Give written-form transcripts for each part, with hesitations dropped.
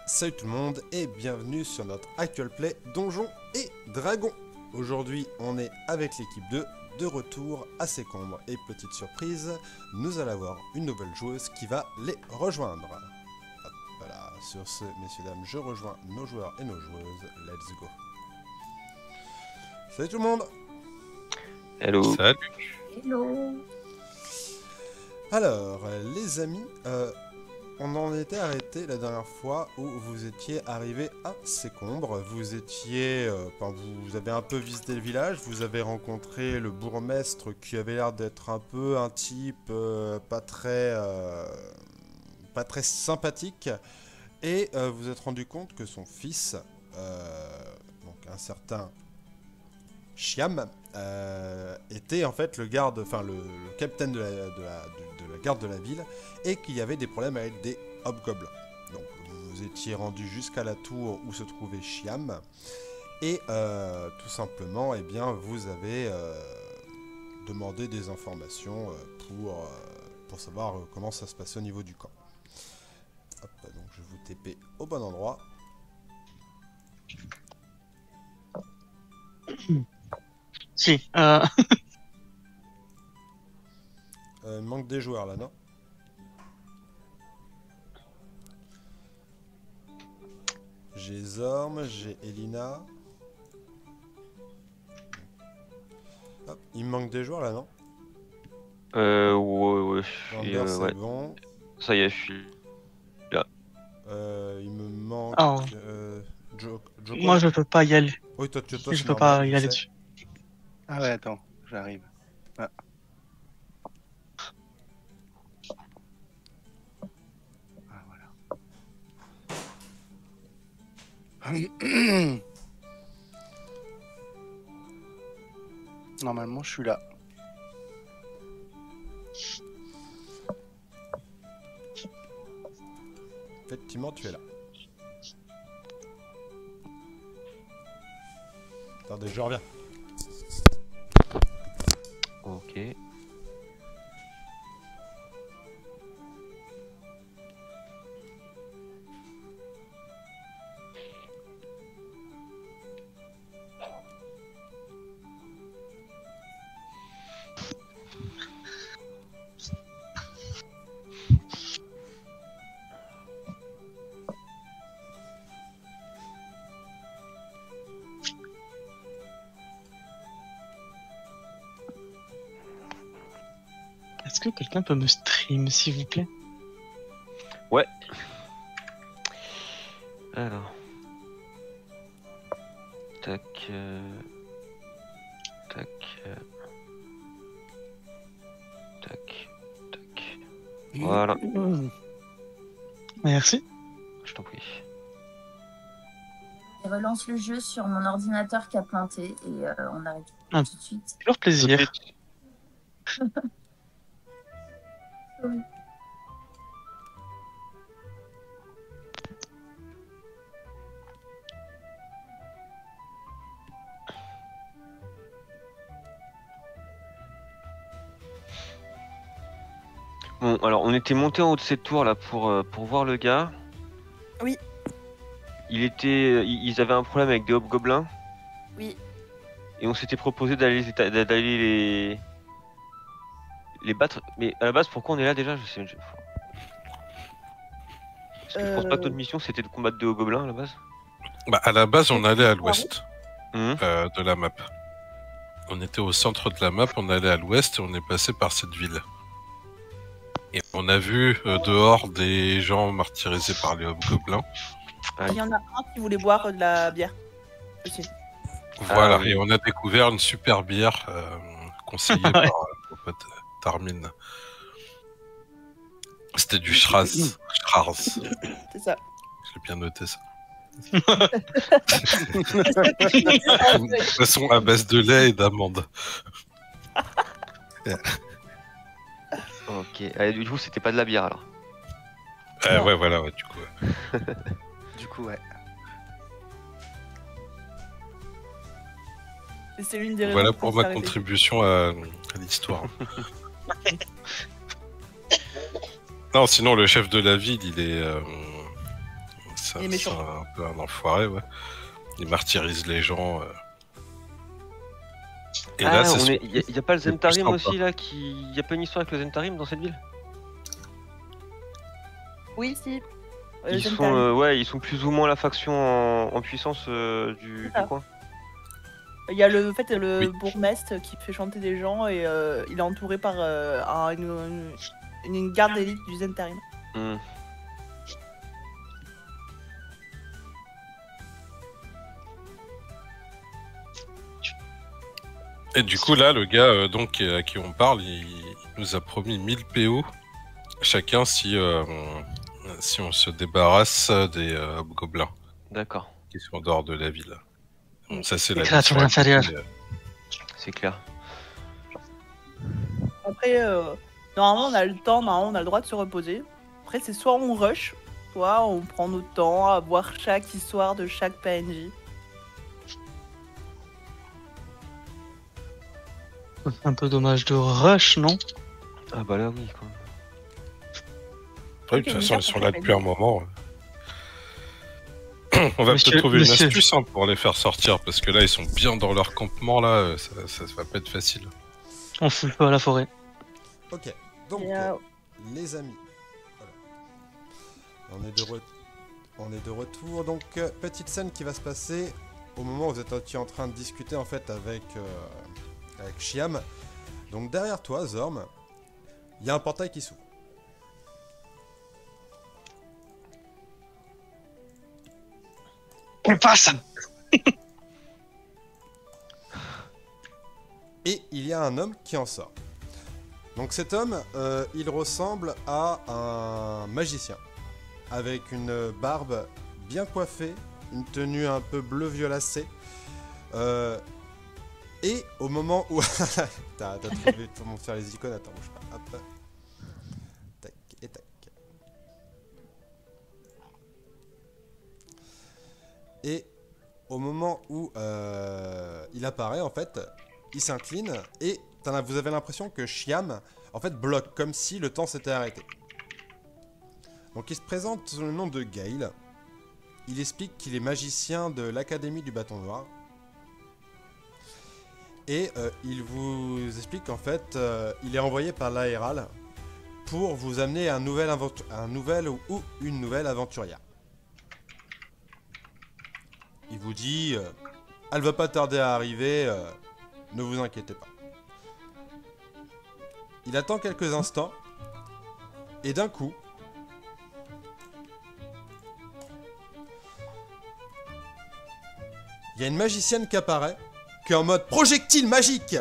Salut tout le monde et bienvenue sur notre actual play Donjons et Dragons. Aujourd'hui on est avec l'équipe 2 de retour à Sécombre et petite surprise, nous allons avoir une nouvelle joueuse qui va les rejoindre. Hop, voilà, sur ce messieurs dames je rejoins nos joueurs et nos joueuses, let's go. Salut tout le monde. Hello. Salut. Hello. Alors les amis, on en était arrêté la dernière fois où vous étiez arrivé à Sécombre. Vous étiez, vous avez un peu visité le village, vous avez rencontré le bourgmestre qui avait l'air d'être un peu un type pas très sympathique, et vous êtes rendu compte que son fils, donc un certain Chiam, était en fait le garde, le capitaine de la garde de la ville, et qu'il y avait des problèmes avec des hobgoblins. Donc vous étiez rendu jusqu'à la tour où se trouvait Chiam, et tout simplement, eh bien, vous avez demandé des informations pour savoir comment ça se passait au niveau du camp. Hop, donc je vous TP au bon endroit. Si. Il manque des joueurs là, non? J'ai Zorm, j'ai Elina. Hop, il me manque des joueurs là, non? Ouais. Lander, c'est ouais. bon. Ça y est, je suis là. Il me manque. Oh. Joko. Moi, je peux pas y aller. Oui, toi, Je c'est peux normal, pas y je aller sais. dessus. Ah ouais, attends, j'arrive. Ah. Ah, voilà. Normalement, je suis là. Effectivement, tu es là. Attendez, je reviens. Ok. Est-ce que quelqu'un peut me stream, s'il vous plaît? Ouais. Alors. Tac. Tac. Tac. Tac. Voilà. Merci. Je t'en prie. Je relance le jeu sur mon ordinateur qui a planté et on arrête Ah. tout de suite. Toujours plaisir. Oui. Bon, alors on était monté en haut de cette tour là pour voir le gars. Oui. Ils avaient un problème avec des hobgoblins. Oui. Et on s'était proposé d'aller les battre. Mais à la base, pourquoi on est là déjà? Je sais. Parce que je pense pas que notre mission c'était de combattre des hobgoblins à la base. Bah, à la base, on allait à l'ouest Mmh. de la map. On était au centre de la map, on allait à l'ouest et on est passé par cette ville. Et on a vu dehors des gens martyrisés par les hobgoblins. Il y en a un qui voulait boire de la bière aussi. Voilà, Ah, oui. et on a découvert une super bière conseillée par mon pote Tarmin. C'était du Schraz. C'est ça. J'ai bien noté ça. De toute façon, à base de lait et d'amandes. Ok. Ah, du coup, c'était pas de la bière alors. Ouais, voilà, ouais, du coup. Ouais. Du coup, ouais. Et c'est l'une des raisons Voilà pour pour ma s'arrêter. contribution à l'histoire. Non, sinon, le chef de la ville, il est. C'est c'est Il est méchant. un peu un enfoiré, ouais. Il martyrise les gens. Et là, c'est il y a pas le c'est Zentarim plus aussi sympa. là qui. Y a pas une histoire avec le Zentarim dans cette ville? Oui, si. Ils sont, Zentarim. ouais, ils sont plus ou moins la faction en puissance du ça. coin. Il y a le Oui. bourgmestre qui fait chanter des gens et il est entouré par une garde d'élite du Zentarim. Hmm. Et du coup, là, le gars donc à qui on parle, il nous a promis 1000 PO chacun si on se débarrasse des gobelins D'accord, qui sont en dehors de la ville. Bon, ça, c'est la Créature mission inférieure. accomplie, c'est clair. Après, normalement, on a le temps, normalement, on a le droit de se reposer. Après, c'est soit on rush, soit on prend notre temps à voir chaque histoire de chaque PNJ. C'est un peu dommage de rush, non? Ah bah là, oui, quoi. Ouais, de toute Ok, façon, ils sont là depuis un moment. On va Monsieur- peut-être trouver une monsieur. astuce pour les faire sortir, parce que là, ils sont bien dans leur campement, là, ça va pas être facile. On fout le feu à la forêt. Ok, donc Et, les amis, voilà. On est de retour, donc petite scène qui va se passer au moment où vous êtes en train de discuter en fait avec Chiam. Donc derrière toi, Zorm, il y a un portail qui s'ouvre. On passe. Et il y a un homme qui en sort. Donc cet homme, il ressemble à un magicien, avec une barbe bien coiffée, une tenue un peu bleu violacé. Et au moment où... t'as trouvé comment faire les icônes, attends, bouge pas. Hop. Tac et tac. Et au moment où il apparaît, en fait, il s'incline et vous avez l'impression que Chiam, en fait, bloque, comme si le temps s'était arrêté. Donc il se présente sous le nom de Gale. Il explique qu'il est magicien de l'Académie du Bâton Noir. Et il vous explique qu'en fait, il est envoyé par l'Aéral pour vous amener un nouvel ou une nouvelle aventurière. Il vous dit, elle va pas tarder à arriver, ne vous inquiétez pas. Il attend quelques instants, et d'un coup, il y a une magicienne qui apparaît, qui est en mode projectile magique.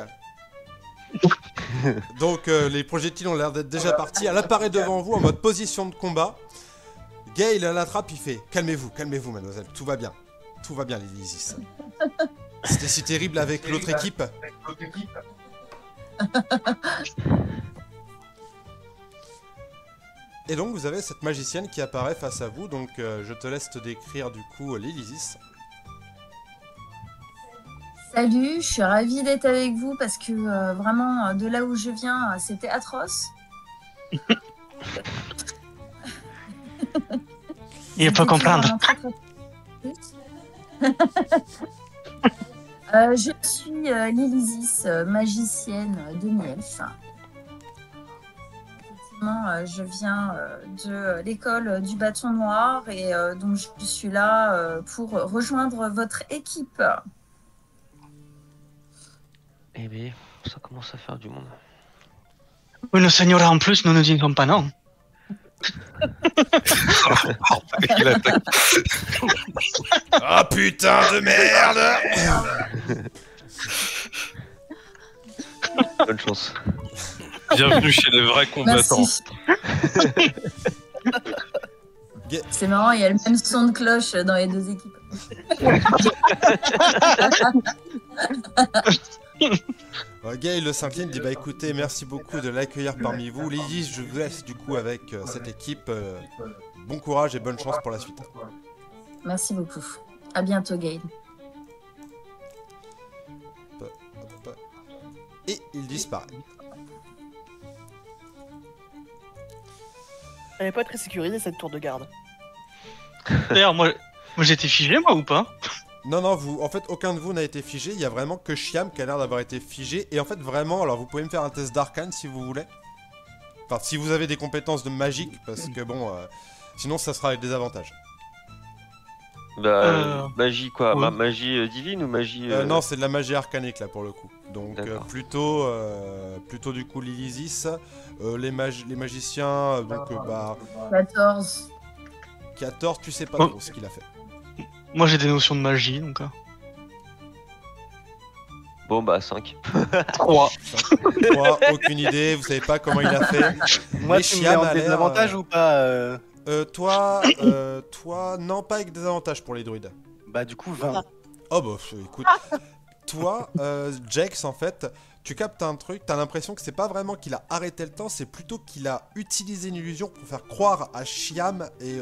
Donc les projectiles ont l'air d'être déjà partis. Elle apparaît devant vous en mode position de combat. Gale l'attrape, il fait calmez-vous, calmez-vous mademoiselle, tout va bien. Tout va bien, Lysis. C'était si terrible avec l'autre équipe. Et donc vous avez cette magicienne qui apparaît face à vous. Donc je te laisse te décrire du coup Lysis. Salut, je suis ravie d'être avec vous parce que vraiment, de là où je viens, c'était atroce. Il peut comprendre. Je suis Lysis, magicienne demi-elfe. Effectivement, je viens de l'école du Bâton Noir et donc je suis là pour rejoindre votre équipe. Eh bien, ça commence à faire du monde. Une señora en plus, nous ne disons pas non. Il attaque. Ah putain de merde. Bonne chance. Bienvenue chez les vrais combattants. Merci. C'est marrant, il y a le même son de cloche dans les deux équipes. Gale s'incline, dit bah écoutez, merci beaucoup de l'accueillir parmi vous. Lysis, je vous laisse du coup avec cette équipe. Bon courage et bonne chance pour la suite. Merci beaucoup. À bientôt, Gale. Hop, hop. Et il disparaît. Elle n'est pas très sécurisée cette tour de garde. D'ailleurs, moi j'étais figé, moi, ou pas? Non, non, en fait, aucun de vous n'a été figé. Il y a vraiment que Chiam qui a l'air d'avoir été figé. Et en fait, vraiment, alors vous pouvez me faire un test d'arcane si vous voulez. Enfin, si vous avez des compétences de magique, parce que bon, sinon ça sera avec des avantages. Bah, magie quoi, oui. magie divine ou magie. Non, c'est de la magie arcanique là pour le coup. Donc D'accord. plutôt du coup l'Ilisis. Les magiciens, bah 14. 14, tu sais pas Oh. trop ce qu'il a fait. Moi j'ai des notions de magie, donc... Bon bah 5. 3. 3, aucune idée, vous savez pas comment il a fait. Moi, Mais tu me mets Chiam en a l'air, désavantage ou pas toi, non, pas avec des avantages pour les druides. Bah, du coup, 20. Oh bah écoute, toi, Jax, en fait, tu captes un truc, t'as l'impression que c'est pas vraiment qu'il a arrêté le temps, c'est plutôt qu'il a utilisé une illusion pour faire croire à Chiam et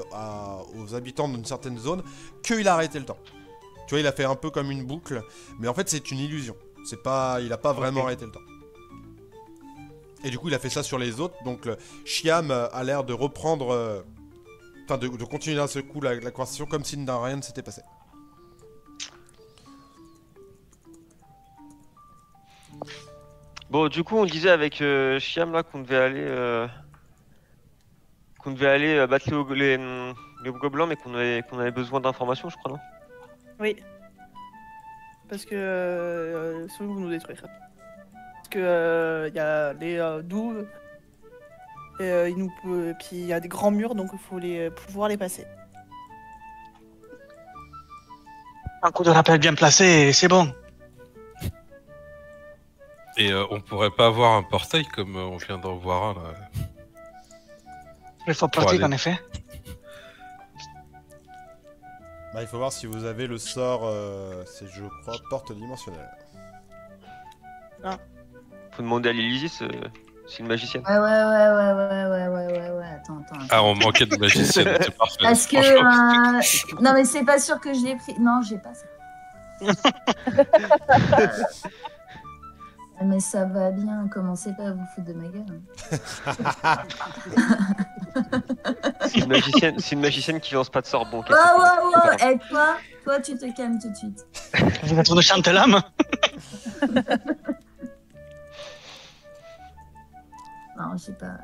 aux habitants d'une certaine zone qu'il a arrêté le temps. Tu vois, il a fait un peu comme une boucle, mais en fait c'est une illusion. C'est pas, il a pas vraiment arrêté le temps. Et du coup, il a fait ça sur les autres, donc Chiam a l'air de reprendre, enfin de continuer d'un seul coup la conversation comme si rien ne s'était passé. Bon, du coup, on disait avec Chiam là qu'on devait aller battre les gobelins, mais qu'on avait besoin d'informations, je crois, non? Oui. Parce que sinon vous nous détruire. Parce que il y a les douves et puis il y a des grands murs, donc il faut pouvoir les passer. Un coup de rappel bien placé et c'est bon. Et on pourrait pas avoir un portail comme on vient d'en voir un là. Il faut pratique aller. en effet. Bah, il faut voir si vous avez le sort, c'est je crois porte dimensionnelle. Faut demander à l'Elysis, c'est une magicienne. Ouais. Attends. Ah, on manquait de magicienne, c'est parfait. Parce que. Franchement, Non, mais c'est pas sûr que je l'ai pris. Non, j'ai pas ça. Mais ça va bien, commencez pas à vous foutre de ma gueule. C'est une magicienne qui lance pas de sort bon. Ouais. Et toi, tu te calmes tout de suite. Vous êtes de Chantelam? Non, je sais pas.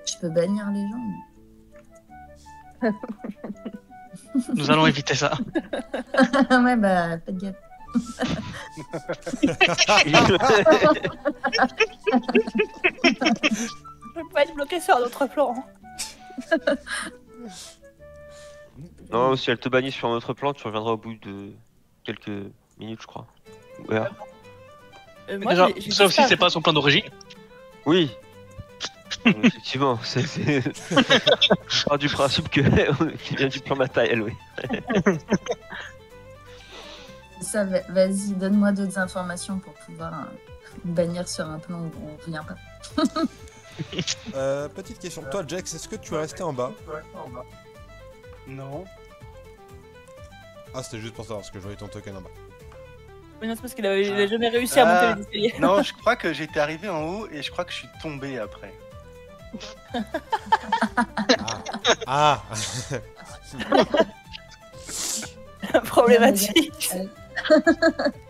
Je peux bannir les gens. Nous allons éviter ça. Ouais, bah, faites gaffe. Je peux pas être bloqué sur un autre plan. Non, si elle te bannit sur un autre plan, tu reviendras au bout de quelques minutes, je crois. Ouais. Moi, Déjà, j'ai ça aussi ça. c'est pas son plan d'origine. Oui. Effectivement, c'est je pars du principe qu'il vient du plan matériel, oui. Ça, vas-y, donne-moi d'autres informations pour pouvoir bannir sur un plan où on revient pas. Petite question, toi Jax, est-ce que tu es resté en bas? Non. Ah, c'était juste pour savoir, parce que je voyais ton token en bas. Mais non, c'est parce qu'il a jamais réussi à monter les escaliers. Non, je crois que j'étais arrivé en haut et je crois que je suis tombé après. Ah. Problématique.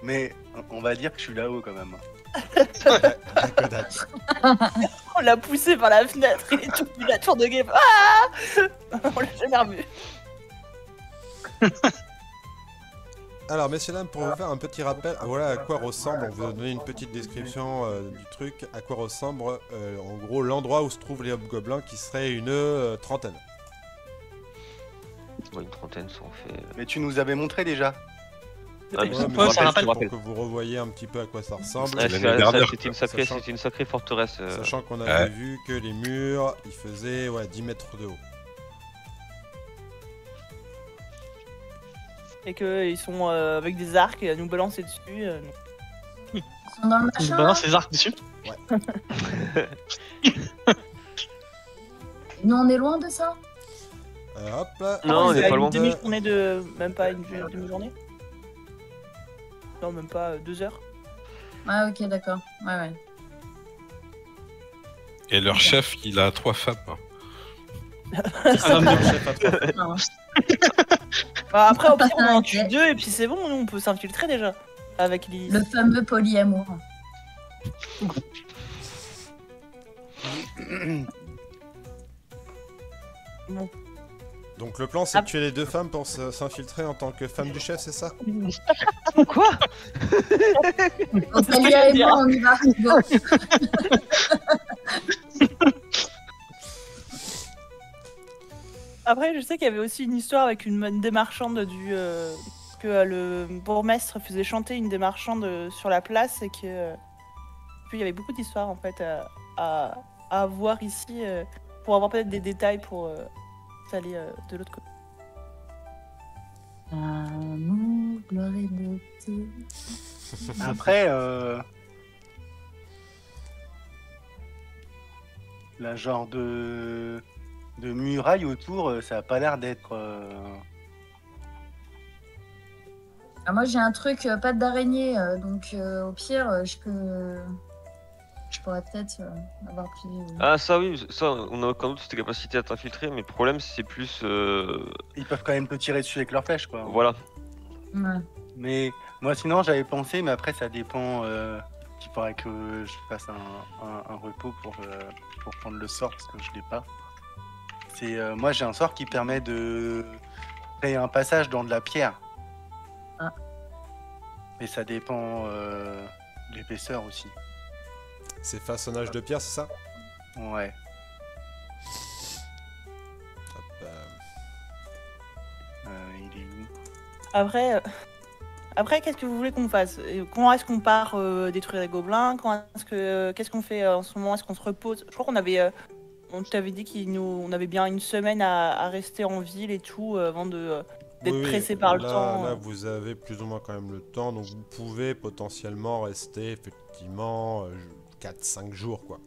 Mais on va dire que je suis là-haut quand même. D'accord. On l'a poussé par la fenêtre, il est tombé de la tour de game. Ah on l'a jamais revu. Alors, messieurs, dames, pour vous faire un petit rappel, voilà à quoi ressemble, on vous a donné une petite description du truc, à quoi ressemble en gros l'endroit où se trouvent les hobgoblins qui serait une trentaine. Ouais, une trentaine, ça en fait. Mais tu nous avais montré déjà. Ah, mais Ouais, ça mais me ça rappelle, rappelle. pour que vous revoyiez un petit peu à quoi ça ressemble, Ouais, l'année ça, dernière, c'était sachant- une sacrée forteresse. sachant qu'on avait vu que les murs, ils faisaient 10 mètres de haut. Et qu'ils sont avec des arcs et à nous balancer dessus. Ils sont dans le Je machin. balance ses arcs dessus. Nous, on est loin de ça. Hop là. Non, on c'est est à pas une loin. demi-journée de. Même pas une demi-journée. Non, même pas 2 heures. Ah, ok, d'accord. Ouais. Et leur chef, il a 3 femmes. C'est ça, le chef à trois. Non. Bah, après, au pire, on en Ok. tue 2 et puis c'est bon, nous, on peut s'infiltrer déjà. Avec Lys. Le fameux polyamour. Bon. Donc le plan, c'est de tuer les 2 femmes pour s'infiltrer en tant que femme du chef, c'est ça? Quoi? Donc, Talia et moi, on y va. Go. Après, je sais qu'il y avait aussi une histoire avec une des marchandes que le bourgmestre faisait chanter une des marchandes sur la place et que puis il y avait beaucoup d'histoires en fait à voir ici pour avoir peut-être des détails pour aller de l'autre côté. Amour, gloire et beauté. Après, la genre de muraille autour, ça a pas l'air d'être. Ah, moi j'ai un truc patte d'araignée, donc au pire je pourrais peut-être avoir plus. Ah ça oui, ça on a aucun doute cette capacité à t'infiltrer, mais le problème c'est plus... Ils peuvent quand même te tirer dessus avec leurs flèches, quoi. Voilà. Ouais. Mais moi, sinon, j'avais pensé, mais après, ça dépend. Il faudrait que je fasse un repos pour prendre le sort parce que je l'ai pas. C'est moi, j'ai un sort qui permet de créer un passage dans de la pierre. Ah. Mais ça dépend de l'épaisseur aussi. C'est façonnage de pierre, c'est ça? Ouais. Hop, Il est où? Après, qu'est-ce que vous voulez qu'on fasse? Quand est-ce qu'on part détruire les gobelins? Qu'est-ce qu'on fait en ce moment? Est-ce qu'on se repose? Je crois qu'on avait, on t'avait dit qu'on avait bien une semaine à rester en ville et tout avant d'être oui, pressé par le là, temps. Là, vous avez plus ou moins quand même le temps, donc vous pouvez potentiellement rester effectivement 4-5 jours, quoi.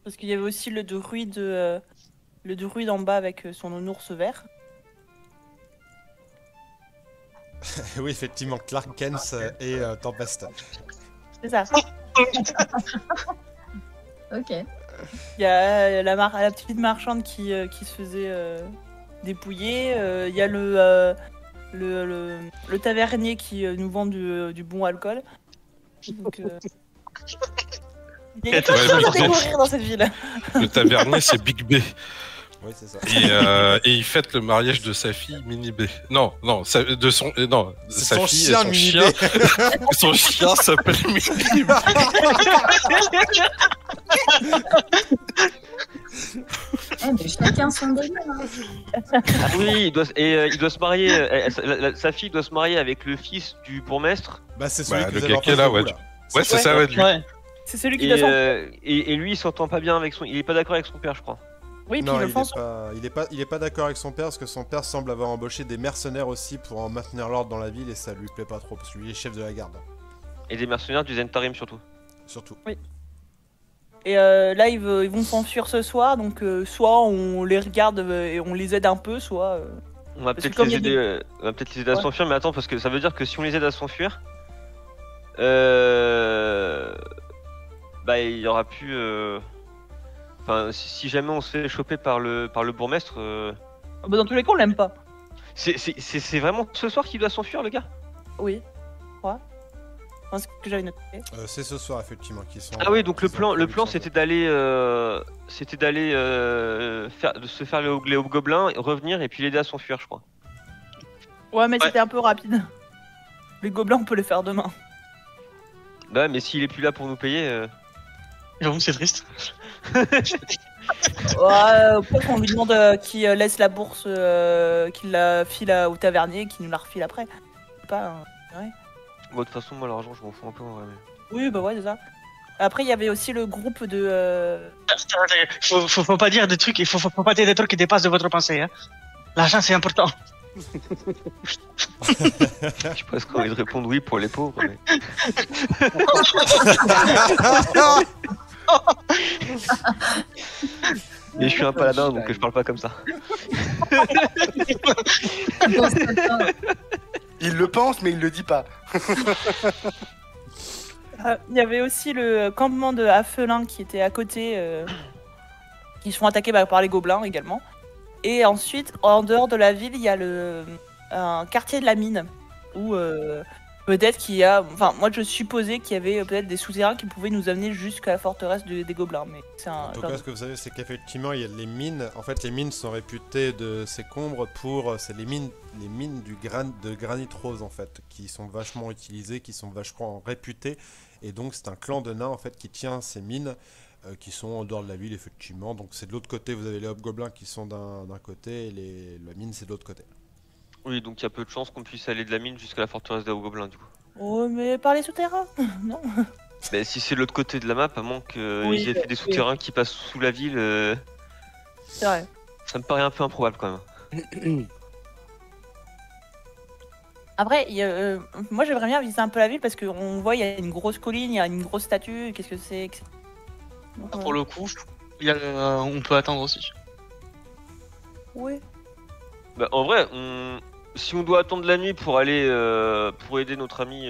Parce qu'il y avait aussi le druide en bas avec son ours vert. Oui, effectivement, Clark Kent et Tempest. C'est ça. Ok. Il y a la petite marchande qui se faisait dépouiller. Il y a le tavernier qui nous vend du bon alcool. Donc, il y a quelque chose à découvrir dans cette ville. Le tavernier, c'est Big B. Oui, c'est ça. Et il fête le mariage de sa fille Mini B. Non, de son, non, de C'est sa son fille chien, et son Mini chien. B. Son chien s'appelle Mini B. Mais chacun son délire. Hein. Ah oui, il doit se marier, sa fille doit se marier avec le fils du bourgmestre. Bah, c'est celui Bah, que le vous avez en gars qui est face là, de vous, ouais. là. Ouais, c'est ça, ouais, lui. Ouais. C'est celui qui Et, descend. et lui il s'entend pas bien avec son... Il est pas d'accord avec son père je crois. Oui, puis Non, le il pense. est pas d'accord avec son père parce que son père semble avoir embauché des mercenaires aussi pour en maintenir l'ordre dans la ville et ça lui plaît pas trop parce que lui il est chef de la garde. Et des mercenaires du Zentarim surtout. Surtout. Et là, ils vont s'enfuir ce soir, donc soit on les regarde et on les aide un peu, soit... On va Parce que peut-être comme les il y a aider, on va peut-être les aider à Ouais. s'enfuir, mais attends, parce que ça veut dire que si on les aide à s'enfuir, bah il y aura plus. Enfin, si jamais on se fait choper par le bourgmestre, Bah, dans tous les cas, on l'aime pas. c'est vraiment ce soir qu'il doit s'enfuir le gars. Oui, je crois. Enfin, c'est ce que j'avais noté. C'est ce soir effectivement qu'ils sont. Ah oui, donc le qu'ils sont plan au Luxembourg. c'était d'aller, de se faire les hobgoblins, revenir et puis l'aider à s'enfuir, je crois. Ouais, mais Ouais. c'était un peu rapide. Les gobelins, on peut les faire demain. Bah mais s'il est plus là pour nous payer. J'avoue, c'est triste. Ouais, peut-être qu'on lui demande qu'il laisse la bourse, qu'il la file au tavernier et qu'il nous la refile après. C'est pas... ouais. Bon, de toute façon, moi l'argent, je m'en fous un peu en vrai. Oui, bah ouais, c'est ça. Après, il y avait aussi le groupe de... Faut pas dire des trucs, faut pas dire des trucs qui dépassent de votre pensée. Hein. L'argent, c'est important. J'ai presque envie de répondre oui pour les pauvres, mais... Mais je suis un paladin, donc je parle pas comme ça. Bon, c'est pas- Il le pense, mais il le dit pas. Il y avait aussi le campement de Affelin qui était à côté. qui sont attaqués par les gobelins également. Et ensuite, en dehors de la ville, il y a un quartier de la mine où peut-être qu'il y a... Enfin, moi je supposais qu'il y avait peut-être des souterrains qui pouvaient nous amener jusqu'à la forteresse des gobelins. Mais c'est En tout cas, ce que vous savez, c'est qu'effectivement, il y a les mines. En fait, les mines sont réputées de ces combres pour... C'est les mines de granit rose, en fait, qui sont vachement utilisées, qui sont vachement réputées. Et donc, c'est un clan de nains, en fait, qui tient ces mines, qui sont en dehors de la ville, effectivement. Donc, c'est de l'autre côté, vous avez les hobgoblins qui sont d'un côté, et la mine, c'est de l'autre côté. Oui, donc il y a peu de chances qu'on puisse aller de la mine jusqu'à la forteresse des Hobgoblins, du coup. Oh, mais par les souterrains. Non. Mais si c'est de l'autre côté de la map, à moins qu'ils Oui, aient fait des souterrains qui passent sous la ville, C'est vrai. ça me paraît un peu improbable quand même. Après, moi j'aimerais bien visiter un peu la ville parce qu'on voit il y a une grosse colline, il y a une grosse statue, qu'est-ce que c'est etc. Donc, Pour le coup, on peut attendre aussi. ouais. Bah, en vrai, si on doit attendre la nuit pour aller pour aider notre ami,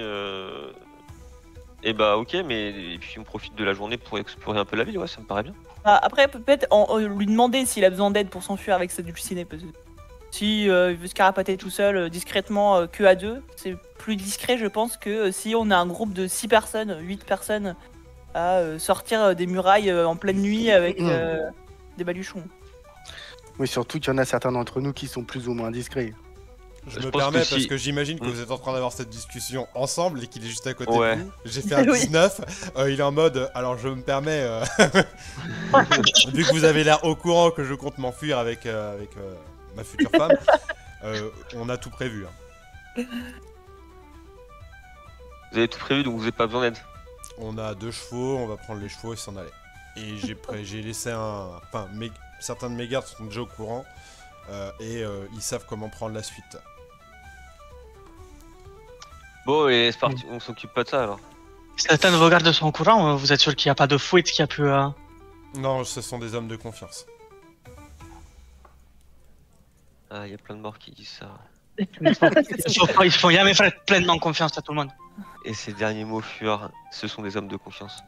et bah ok, mais et puis on profite de la journée pour explorer un peu la ville, ouais, ça me paraît bien. Après, peut-être lui demander s'il a besoin d'aide pour s'enfuir avec sa dulcinée. Parce que si il veut se carapater tout seul, discrètement, que à deux, c'est plus discret, je pense, que si on a un groupe de 6 personnes, 8 personnes, à sortir des murailles en pleine nuit avec des baluchons. Oui, surtout qu'il y en a certains d'entre nous qui sont plus ou moins discrets. Je Je me pense permets que parce si- que j'imagine que vous êtes en train d'avoir cette discussion ensemble et qu'il est juste à côté Ouais. de vous. J'ai fait un Oui. 19, il est en mode alors je me permets, vu que vous avez l'air au courant que je compte m'enfuir avec ma future femme, on a tout prévu. Hein. Vous avez tout prévu, donc vous n'avez pas besoin d'aide. On a 2 chevaux, on va prendre les chevaux et s'en aller. Et j'ai laissé enfin, certains de mes gardes sont déjà au courant et ils savent comment prendre la suite. Bon, et c'est parti, on s'occupe pas de ça alors. Certains de vos gardes sont au courant, vous êtes sûr qu'il n'y a pas de fouette qui a pu... Non, ce sont des hommes de confiance. Ah, il y a plein de morts qui disent ça. Il faut jamais faire pleinement confiance à tout le monde. Et ces derniers mots furent, ce sont des hommes de confiance.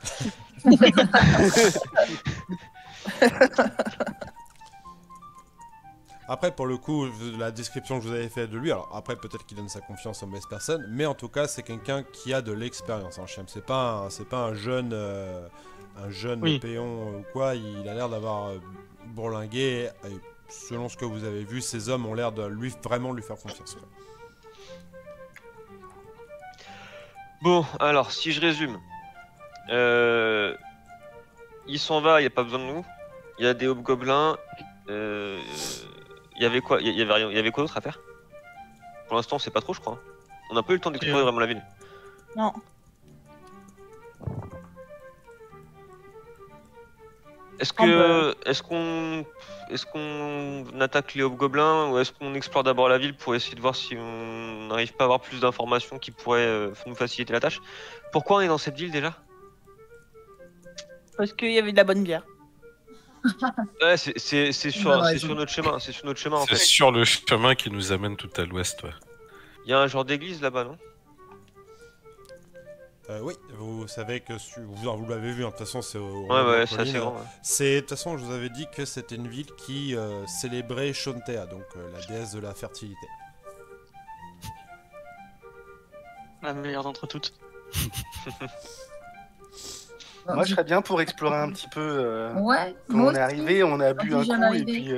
Après, pour le coup, la description que je vous avais faite de lui, alors après, peut-être qu'il donne sa confiance aux mauvaises personnes, mais en tout cas, c'est quelqu'un qui a de l'expérience en Chiem. C'est pas un jeune, Oui. péon ou quoi, il a l'air d'avoir bourlingué, et selon ce que vous avez vu, ces hommes ont l'air de vraiment lui faire confiance. Quoi. Bon, alors, si je résume. Il s'en va, il n'y a pas besoin de nous. Il y a des hobgoblins. Il y avait quoi? Il y avait rien. Il y avait quoi d'autre à faire? Pour l'instant, c'est pas trop, je crois. On n'a pas eu le temps d'explorer vraiment la ville. Non. Est-ce Ah que, est-ce qu'on attaque les hobgoblins ou est-ce qu'on explore d'abord la ville pour essayer de voir si on n'arrive pas à avoir plus d'informations qui pourraient nous faciliter la tâche? Pourquoi on est dans cette ville déjà? Parce qu'il y avait de la bonne bière. Ouais, c'est sur notre chemin. C'est sur notre chemin en C'est fait. sur le chemin qui nous amène tout à l'ouest, ouais. Il y a un genre d'église là-bas, non? Oui, vous savez que vous l'avez vu, hein, de toute façon, c'est au Ouais, de la ouais, c'est colline, assez grand. Ouais. De toute façon, je vous avais dit que c'était une ville qui célébrait Shontea, donc la déesse de la fertilité. La meilleure d'entre toutes. Moi, je serais bien pour explorer un petit peu. Ouais, Quand moi on est aussi. arrivé, on a bu Quand un je viens coup et d'arriver. puis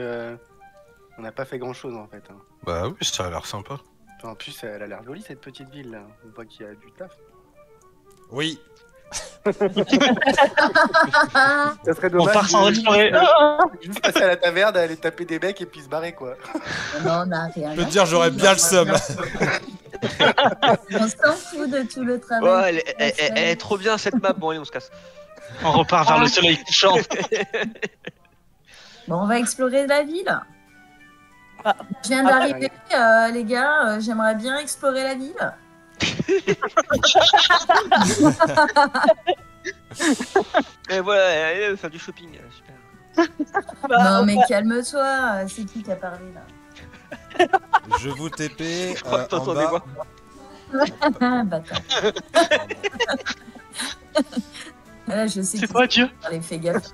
on n'a pas fait grand chose en fait. Hein. Bah oui, ça a l'air sympa. En plus, elle a l'air jolie cette petite ville là. On voit qu'il y a du taf. Oui, Ça serait On dommage part sans de explorer. juste passer à la taverne, aller taper des becs et puis se barrer quoi. Non, on n'a rien. je peux te dire, j'aurais bien le seum. On s'en fout de tout le travail. Ouais, elle est trop bien cette map. Bon, allez, on se casse. On repart vers le soleil couchant. Bon, on va explorer la ville. Ah. Je viens d'arriver, les gars. J'aimerais bien explorer la ville. Et voilà, elle va faire du shopping. Super. Non, mais calme-toi. C'est qui a parlé là? Je vous TP Je crois que en t'entends des bas. voix. Bâtard. Là, je sais C'est qui quoi, Dieu? Allez, fais gaffe.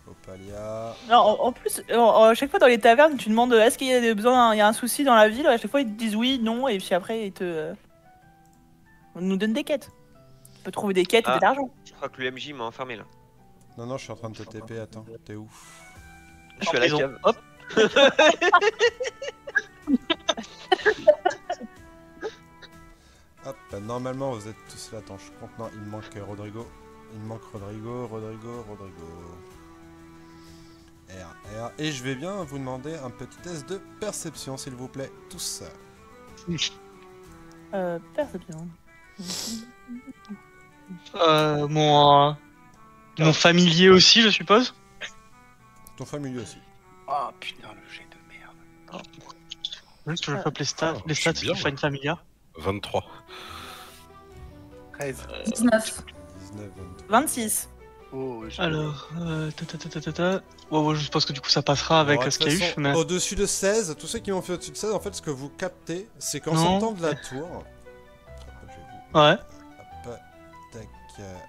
Opalia. Non, en plus, à chaque fois dans les tavernes, tu demandes est-ce qu'il y a des besoins, il y a un souci dans la ville. À chaque fois, ils te disent oui, non, et puis après, on nous donne des quêtes. Tu peux trouver des quêtes et de l'argent. Je crois que le MJ m'a enfermé là. Non, je suis en train de te TP, attends, t'es où? Je suis à la prison. cave. Hop. Hop, normalement vous êtes tous là, attends, je compte, non, il me manque Rodrigo. Il me manque Rodrigo. R. Et je vais bien vous demander un petit test de perception, s'il vous plaît, tous. Perception. Mon familier aussi, je suppose. Ton familier aussi. Oh putain, le jet de merde. Juste que je fasse les stats, je suis bien, qui font une familia. 23. 13. 19. 19, 22. 26. Oh, j'ai... Alors, ouais, je pense que du coup ça passera avec Alors, de ce toute qu'il y a eu. façon, Mais... Au-dessus de 16, tous ceux qui m'ont fait au-dessus de 16, en fait, ce que vous captez, c'est qu'en Non. sortant de la tour. Hop, je vais vous- Ouais. Hop, tac, tac.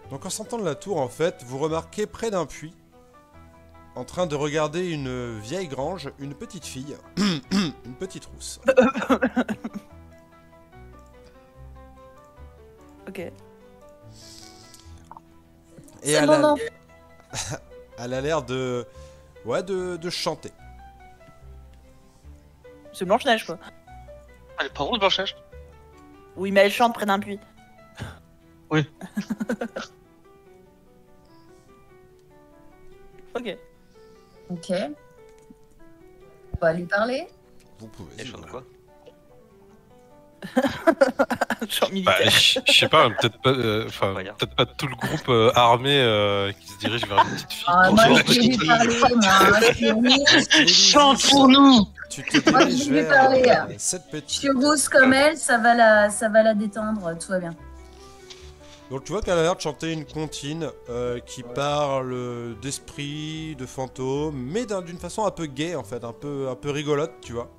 Donc en sortant de la tour, en fait, vous remarquez près d'un puits, en train de regarder une vieille grange, une petite fille, une petite rousse. Ok. Et C'est elle le a, moment. elle a l'air de... Ouais, de chanter. C'est Blanche-Neige, quoi. Elle est pas rouge, Blanche-Neige. Oui, mais elle chante près d'un puits. Oui. Ok. Ok. On va lui parler. Vous pouvez. Elle si chante vous quoi? Chant Bah, militaire. je sais pas, peut-être pas, Incroyable. peut-être pas tout le groupe armé qui se dirige vers une petite fille. Ah, qui moi, fait je la vais lui chanson. parler, moi. Je suis rousse. Chante pour nous. Tu te Moi, je diriges vais lui vers parler. cette Je petite... suis rousse comme elle, ça va la détendre, tout va bien. Donc tu vois qu'elle a l'air de chanter une comptine qui parle d'esprit, de fantômes, mais d'une façon un peu gaie en fait, un peu rigolote, tu vois.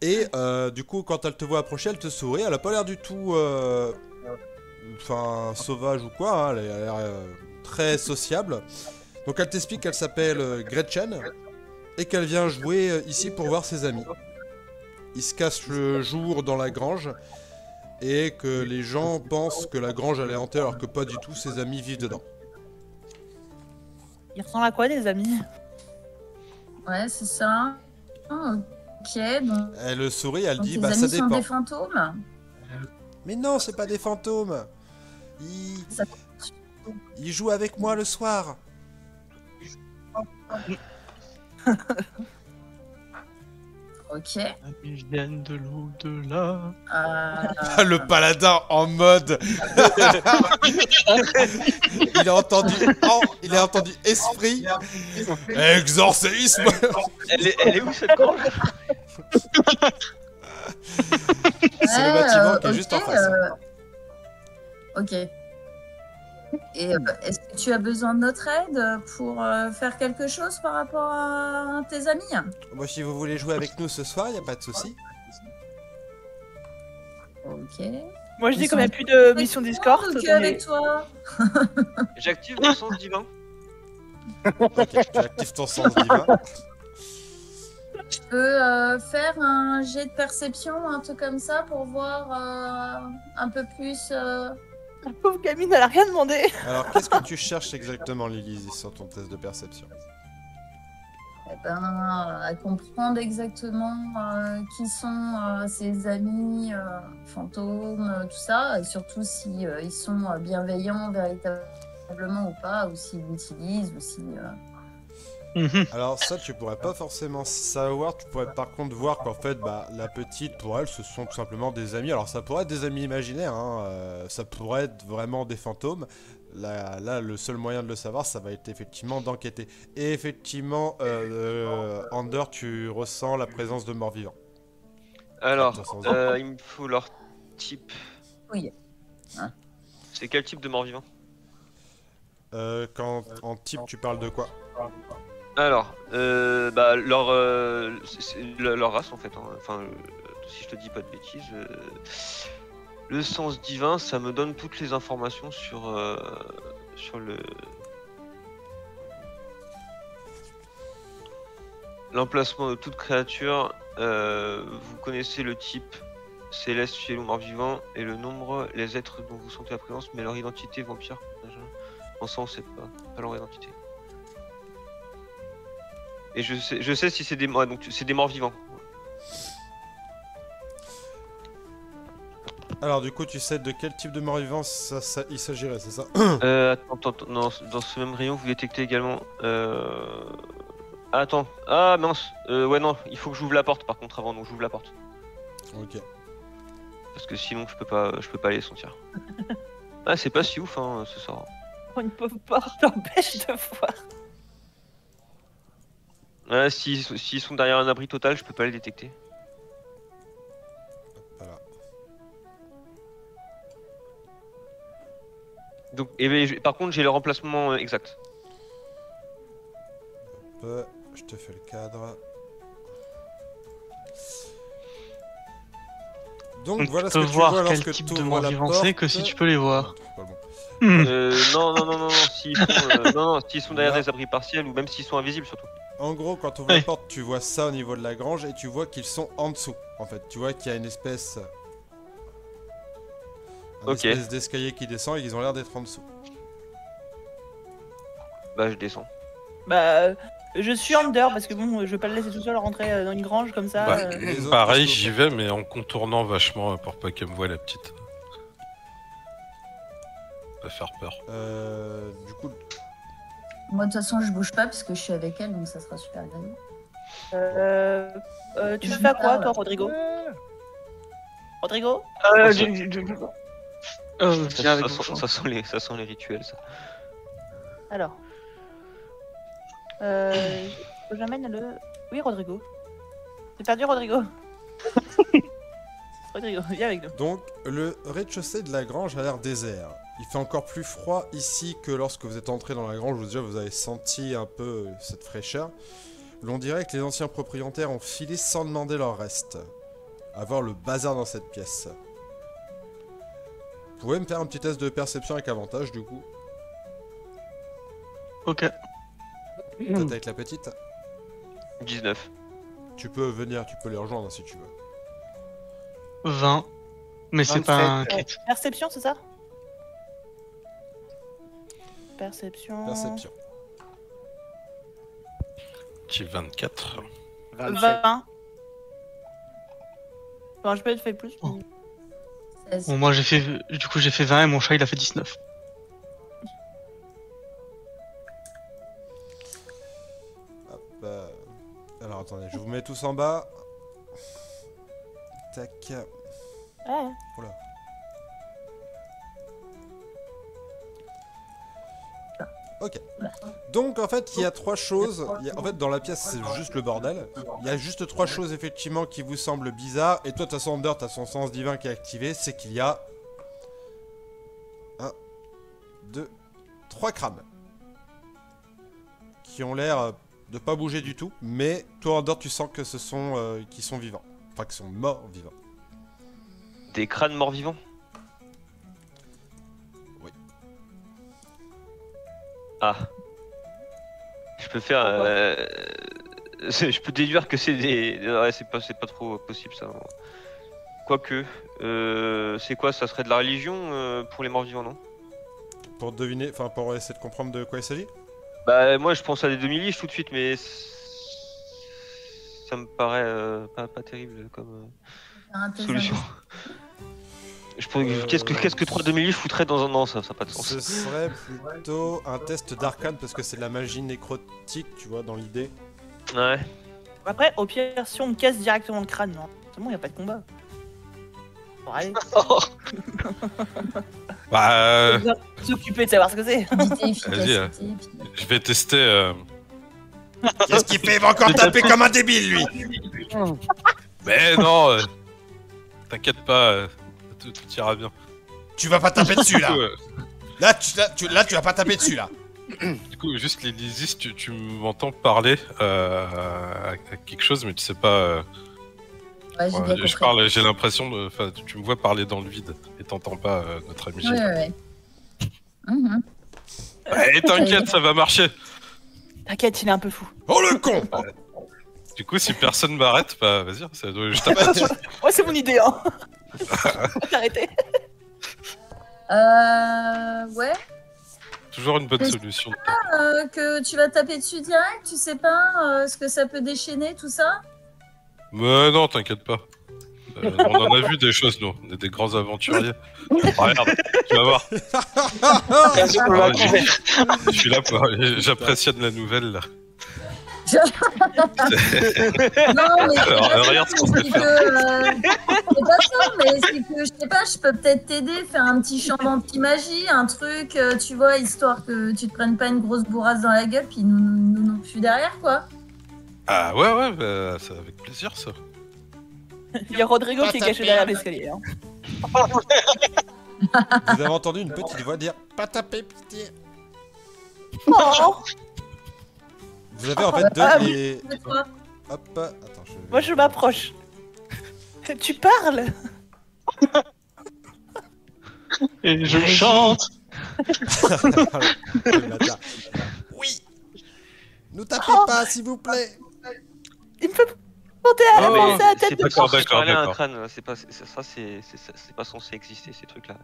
Et du coup, quand elle te voit approcher, elle te sourit. Elle a pas l'air du tout, sauvage ou quoi. Hein, elle a l'air très sociable. Donc elle t'explique qu'elle s'appelle Gretchen et qu'elle vient jouer ici pour voir ses amis. Ils se cassent le jour dans la grange. Et que les gens pensent que la grange elle est hantée alors que pas du tout, ses amis vivent dedans. Il ressemble à quoi, des amis? Ouais, c'est ça. Ah, ok, donc, Elle sourit, elle dit tes bah amis ça sont dépend. des fantômes. Mais non, c'est pas des fantômes. Ça- Ils jouent avec moi le soir. Ok. Ils viennent de l'au-delà. Le paladin en mode. il a entendu esprit. Exorcisme. Elle est où cette grange? C'est le bâtiment qui est juste en ok, face. Ok. Et est-ce que tu as besoin de notre aide pour faire quelque chose par rapport à tes amis? Moi, si vous voulez jouer avec nous ce soir, y a pas de souci. Ok. Moi, je dis Ils qu'on a sont plus de mission Discord. Ok, on est- avec toi. J'active mon sens divin. Ok, tu actives ton sens divin. Je peux faire un jet de perception, un truc comme ça, pour voir un peu plus. La pauvre gamine, elle a rien demandé. Alors, qu'est-ce que tu cherches exactement, Lily, sur ton test de perception? Eh ben, à comprendre exactement qui sont ses amis, fantômes, tout ça, et surtout si ils sont bienveillants véritablement ou pas, ou s'ils l'utilisent, ou si. Alors ça, tu pourrais pas forcément savoir. Tu pourrais par contre voir qu'en fait, bah, la petite, pour elle, ce sont tout simplement des amis. Alors ça pourrait être des amis imaginaires, hein, ça pourrait être vraiment des fantômes. Là, le seul moyen de le savoir, ça va être effectivement d'enquêter. Et effectivement, Ander, tu ressens la présence de morts vivants. Alors, Ton sens il me faut leur type. Oui. Hein. C'est quel type de mort-vivant? Quand en type, tu parles de quoi? Alors, leur race en fait. Hein. Enfin, si je te dis pas de bêtises. Le sens divin, ça me donne toutes les informations sur le l'emplacement de toute créature. Vous connaissez le type céleste, ciel ou mort-vivant et le nombre, les êtres dont vous sentez la présence, mais leur identité, vampire. En ça, on sait pas leur identité. Et je sais si c'est des morts, donc c'est des morts vivants. Alors du coup, tu sais de quel type de mort-vivant il s'agirait, c'est ça? Attends, non, dans ce même rayon, vous détectez également. Attends, ah mince, ouais non, il faut que j'ouvre la porte par contre avant, donc j'ouvre la porte. Ok. Parce que sinon je peux pas aller sentir. Ah c'est pas si ouf hein, ce soir. Une pauvre porte t'empêche de voir. Ouais, s'ils sont derrière un abri total, je peux pas les détecter. Voilà. Donc, par contre, j'ai le remplacement exact. Je te fais le cadre. Donc voilà tu ce peux que tu voir vois quel lorsque type tu de ouvres la mort-vivant porte. c'est que si tu peux les voir. Pas bon. Non, s'ils sont derrière Là. des abris partiels ou même s'ils sont invisibles surtout. En gros, quand tu ouvres la porte, tu vois ça au niveau de la grange et tu vois qu'ils sont en dessous. En fait, tu vois qu'il y a une espèce d'escalier qui descend et qu'ils ont l'air d'être en dessous. Bah je descends. Bah, je suis under parce que bon, je vais pas le laisser tout seul rentrer dans une grange comme ça. Bah, Les autres, pareil, qu'est-ce que j'y vous vais, mais en contournant vachement pour pas qu'elle me voie la petite. Pas faire peur. Du coup, Moi, de toute façon, je bouge pas parce que je suis avec elle, donc ça sera super agréable. Tu fais à quoi toi, Rodrigo? Rodrigo? Je viens avec vous. Ça sent les rituels ça. Alors. J'amène le. Oui, Rodrigo. J'ai perdu Rodrigo. Rodrigo, viens avec nous. donc le rez-de-chaussée de la grange a l'air désert. Il fait encore plus froid ici que lorsque vous êtes entré dans la grange. Vous avez senti un peu cette fraîcheur. L'on dirait que les anciens propriétaires ont filé sans demander leur reste. À voir le bazar dans cette pièce. Vous pouvez me faire un petit test de perception avec avantage du coup. Ok. Peut-être avec la petite. 19. Tu peux venir, tu peux les rejoindre si tu veux. 20. Mais c'est pas un crit. Perception, c'est ça? Perception. Perception. J'ai 24. 27. 20. Bon, je peux être fait plus. Oh. Mais... 16. Bon, moi j'ai fait 20 et mon chat il a fait 19. Hop, alors attendez, je vous mets tous en bas. Tac. Ouais. Oula. Ok. Donc en fait, il y a trois choses. En fait, dans la pièce, c'est juste le bordel. Il y a juste trois choses effectivement qui vous semblent bizarres. Et toi, de toute façon, Under, t'as son sens divin qui est activé. C'est qu'il y a 1, 2, 3 crânes qui ont l'air de pas bouger du tout. Mais toi, Under, tu sens que ce sont qui sont vivants, enfin, qui sont morts vivants. Des crânes morts vivants. Ah. Je peux faire. Je peux déduire que c'est des. Ouais, c'est pas trop possible ça. Quoique. C'est quoi? Ça serait de la religion pour les morts vivants, non? Pour deviner, enfin pour essayer de comprendre de quoi il s'agit. Bah, moi je pense à des demi-liches tout de suite, mais. Ça me paraît pas terrible comme Un test solution. d'investigation. Qu'est-ce que 3 demi-liches foutrait dans un an? Ça n'a pas de sens. Ce serait plutôt un test d'arcane parce que c'est de la magie nécrotique, tu vois, dans l'idée. Ouais. Après, au pire, si on me casse directement le crâne, non. C'est bon, y a pas de combat. Bon, allez. Bah, S'occuper de savoir ce que c'est. Rapidité, Vas-y, efficacité, puis- je vais tester. Qu'est-ce qu'il fait? Il va encore taper comme un débile, lui. Mais non, t'inquiète pas, tout ira bien. Tu vas pas taper dessus, Du là. coup, Là, tu vas pas taper dessus, là. du coup, juste les Lysis, tu m'entends parler à quelque chose, mais tu sais pas. Ouais, j'ai bien Je compris. parle, j'ai l'impression de. Enfin, tu me vois parler dans le vide et t'entends pas notre ami Ouais, Gilles. ouais, ouais. Mhm. Eh, t'inquiète, ça va marcher. T'inquiète, il est un peu fou. Oh le con. Du coup, si personne m'arrête, bah vas-y, je tape dessus. Ouais, c'est mon idée, hein. Faut t'arrêter. Ouais. Toujours une bonne Mais- solution. Que tu vas taper dessus direct, tu sais pas ce que ça peut déchaîner, tout ça? Mais non, t'inquiète pas. On en a vu des choses, nous. On est des grands aventuriers. Regarde, tu vas voir. Bien sûr, on va Ah, trouver. Je suis là pour. J'apprécie la nouvelle, là. Non, mais Alors, regarde ce qu'on c'est sait que, faire. c'est pas ça, mais c'est que, je sais pas, je peux peut-être t'aider, faire un petit champ d'anti-magie, un truc, tu vois, histoire que tu te prennes pas une grosse bourrasse dans la gueule, puis nous non plus derrière, quoi. Ah ouais, bah, c'est avec plaisir, ça. Il y a Rodrigo qui est caché derrière l'escalier. Hein. Vous avez entendu une petite voix dire pas taper pitié. Oh, Vous avez en fait deux Ah les. Mais toi, Hop, attends, je. moi je m'approche. Tu parles? Et je chante. Le bâtard. Oui. Nous tapez Oh. pas, s'il vous plaît. Il me fait monter à Oh, avancer la tête C'est de pas D'accord, censé d'accord, parler à un d'accord. crâne, c'est pas, c'est pas censé exister ces trucs-là.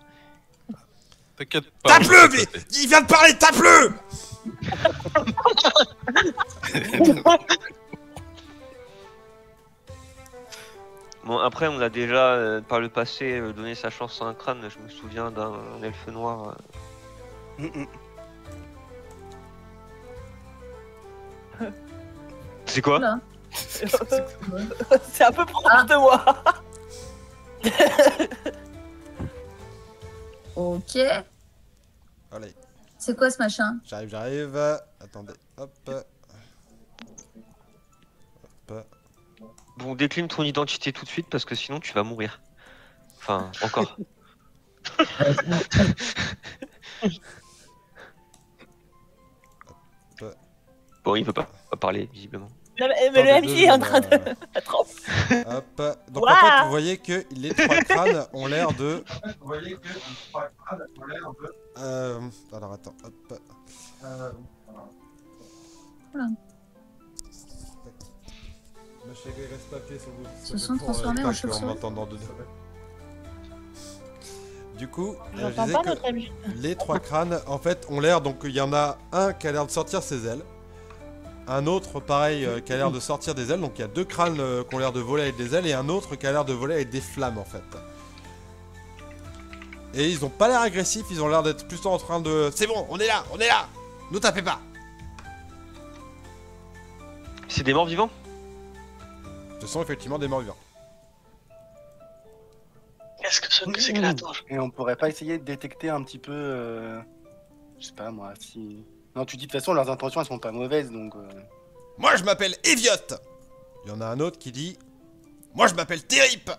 T'inquiète pas. Tape-le, mais il vient de parler, tape-le. Bon, après, on a déjà, par le passé, donné sa chance à un crâne. Je me souviens d'un elfe noir. C'est quoi? là. C'est un peu proche Ah. de moi. Ok. Allez, C'est quoi ce machin? j'arrive. Attendez, hop. Hop. Bon, décline ton identité tout de suite parce que sinon tu vas mourir. Enfin, encore. Bon, il veut pas parler, visiblement. Non, mais le Attendez MJ est en deux train de. secondes, Attends. Hop. Donc en Ouah. fait, vous voyez que les trois crânes ont l'air de. Alors attends, hop. Oula. Se sont transformés en chauves-souris. Du coup, je J'entends disais pas que notre MJ. les trois crânes, en fait, ont l'air. Donc il y en a un qui a l'air de sortir ses ailes. Un autre, pareil, qui a l'air de sortir des ailes. Donc il y a deux crânes qui ont l'air de voler avec des ailes et un autre qui a l'air de voler avec des flammes, en fait. Et ils ont pas l'air agressifs, ils ont l'air d'être plutôt en train de. C'est bon, on est là, nous tapez pas. C'est des morts vivants? Ce sont effectivement des morts vivants. Qu'est-ce que c'est que ces créatures? Et on pourrait pas essayer de détecter un petit peu. Je sais pas moi, si. Non, tu dis de toute façon, leurs intentions elles sont pas mauvaises donc. Moi je m'appelle Eviote. Il y en a un autre qui dit. Moi je m'appelle Terrip.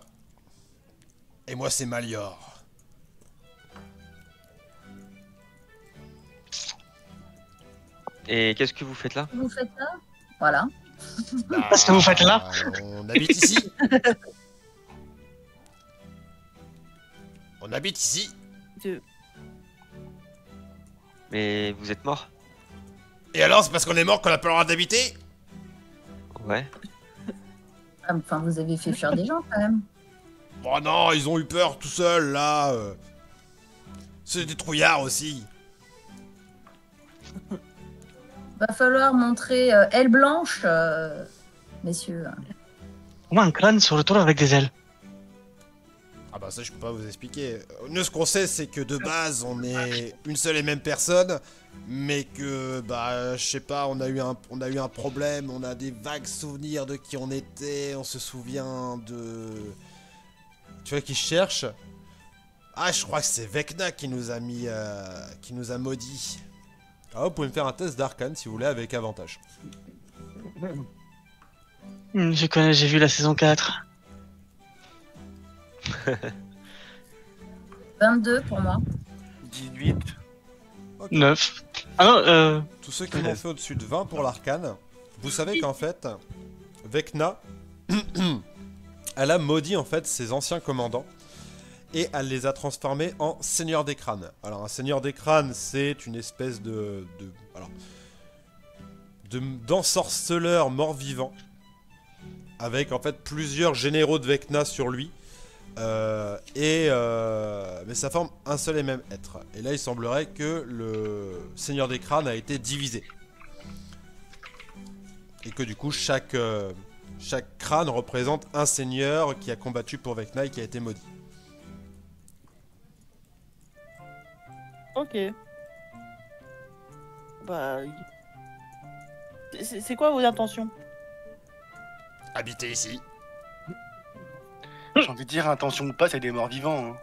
Et moi c'est Malior. Et qu'est-ce que vous faites là? Vous faites ça? Voilà. Qu'est-ce que vous faites là? On habite ici. On habite ici. Mais vous êtes mort? Et alors c'est parce qu'on est mort qu'on a pas le droit d'habiter? Ouais. Enfin, vous avez fait fuir des gens quand même. Bon non, ils ont eu peur tout seuls là. C'est des trouillards aussi. Va falloir montrer aile blanche, messieurs. Comment un crâne se retourne avec des ailes? Ah bah ça je peux pas vous expliquer. Nous ce qu'on sait c'est que de base on est une seule et même personne, mais que bah je sais pas, on a eu un problème, on a des vagues souvenirs de qui on était, on se souvient de... Tu vois qui cherche? Ah je crois que c'est Vecna qui nous a mis... qui nous a maudit. Ah vous pouvez me faire un test d'arcane si vous voulez avec avantage. Je connais, j'ai vu la saison 4. 22 pour moi. 18. Ok. 9. Ah non, Tous ceux qui m'ont fait au-dessus de 20 pour l'arcane, vous savez qu'en fait, Vecna elle a maudit en fait ses anciens commandants et elle les a transformés en seigneurs des crânes. Alors un seigneur des crânes, c'est une espèce d'ensorceleur mort-vivant avec en fait plusieurs généraux de Vecna sur lui. Mais ça forme un seul et même être. Et là, il semblerait que le Seigneur des Crânes a été divisé. Et que du coup, chaque crâne représente un seigneur qui a combattu pour Vecna et qui a été maudit. Ok. Bah. C'est quoi vos intentions? Habiter ici. J'ai envie de dire, intention ou pas, c'est des morts vivants. Hein.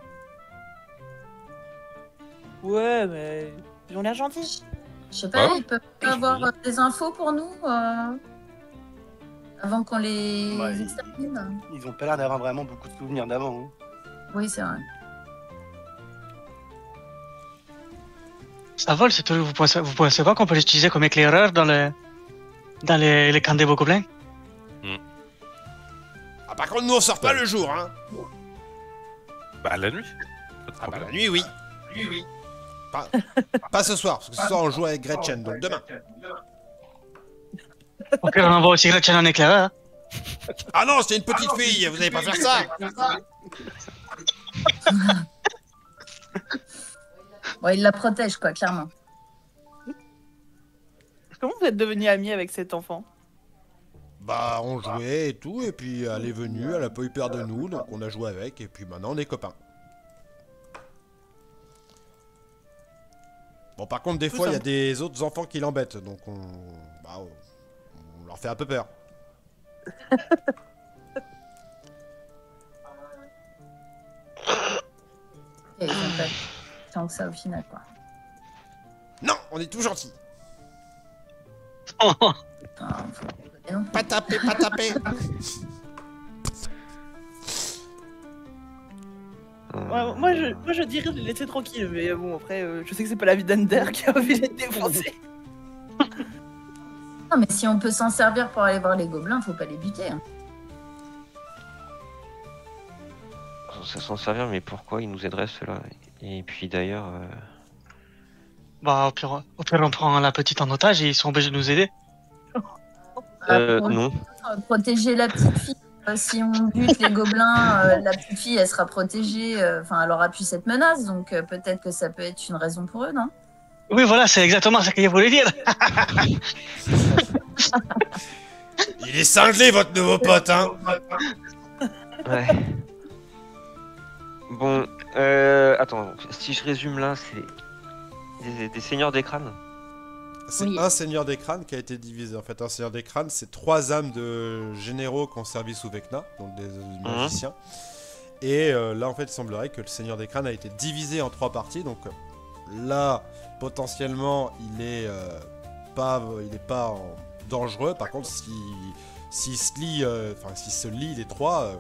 Ouais, mais. Ils ont l'air gentils. Je sais pas, Ouais. ils peuvent avoir des infos pour nous avant qu'on les Ouais, extermine. Ils ont pas l'air d'avoir vraiment beaucoup de souvenirs d'avant. Hein. Oui, c'est vrai. Ça vole, c'est tout. Vous pensez pas qu'on peut l'utiliser comme éclaireur dans les camps des gobelins? Ah, par contre, nous on sort pas le jour, hein. Bah, la nuit. Pas de Ah bah problème. la nuit, oui. Pas ce soir, parce que ce soir on joue avec Gretchen, donc demain. Au pire, on envoie aussi Gretchen en éclaireur. Ah non, c'est une petite fille, vous allez pas faire ça. Bon, il la protège, quoi, clairement. Comment vous êtes devenus amis avec cet enfant? Bah, on jouait et tout, et puis elle est venue, elle a pas eu peur de nous, donc on a joué avec, et puis maintenant on est copains. Bon, par contre, des fois, il y a des autres enfants qui l'embêtent, donc on leur fait un peu peur. Et ils ont pas tant que ça au final, quoi. Non, on est tout gentils. Enfin, faut pas déconner non plus. Pas taper, pas taper. Ouais, moi, je dirais de les laisser tranquilles, mais bon, après, je sais que c'est pas la vie d'Ender qui a envie d'être défoncé. Non, mais si on peut s'en servir pour aller voir les gobelins, faut pas les buter. Hein. Ça s'en servir, mais pourquoi ils nous aideraient ceux-là? Et puis d'ailleurs, Bah, au pire, on prend la petite en otage et ils sont obligés de nous aider. Pour non. protéger la petite fille. Si on bute les gobelins, la petite fille, elle sera protégée. Enfin, elle aura plus cette menace, donc peut-être que ça peut être une raison pour eux, non? Oui, voilà, c'est exactement ce qu'il voulait dire. Il est cinglé, votre nouveau pote, hein. Ouais. Bon, attends, si je résume là, c'est des seigneurs des crânes. C'est Oui. un seigneur des crânes qui a été divisé. En fait, un seigneur des crânes, c'est 3 âmes de généraux qui ont servi sous Vecna, donc des magiciens. Et là, en fait, il semblerait que le seigneur des crânes a été divisé en 3 parties. Donc là, potentiellement, il est pas dangereux. Par contre, s'il se lie, s'il se lie les 3,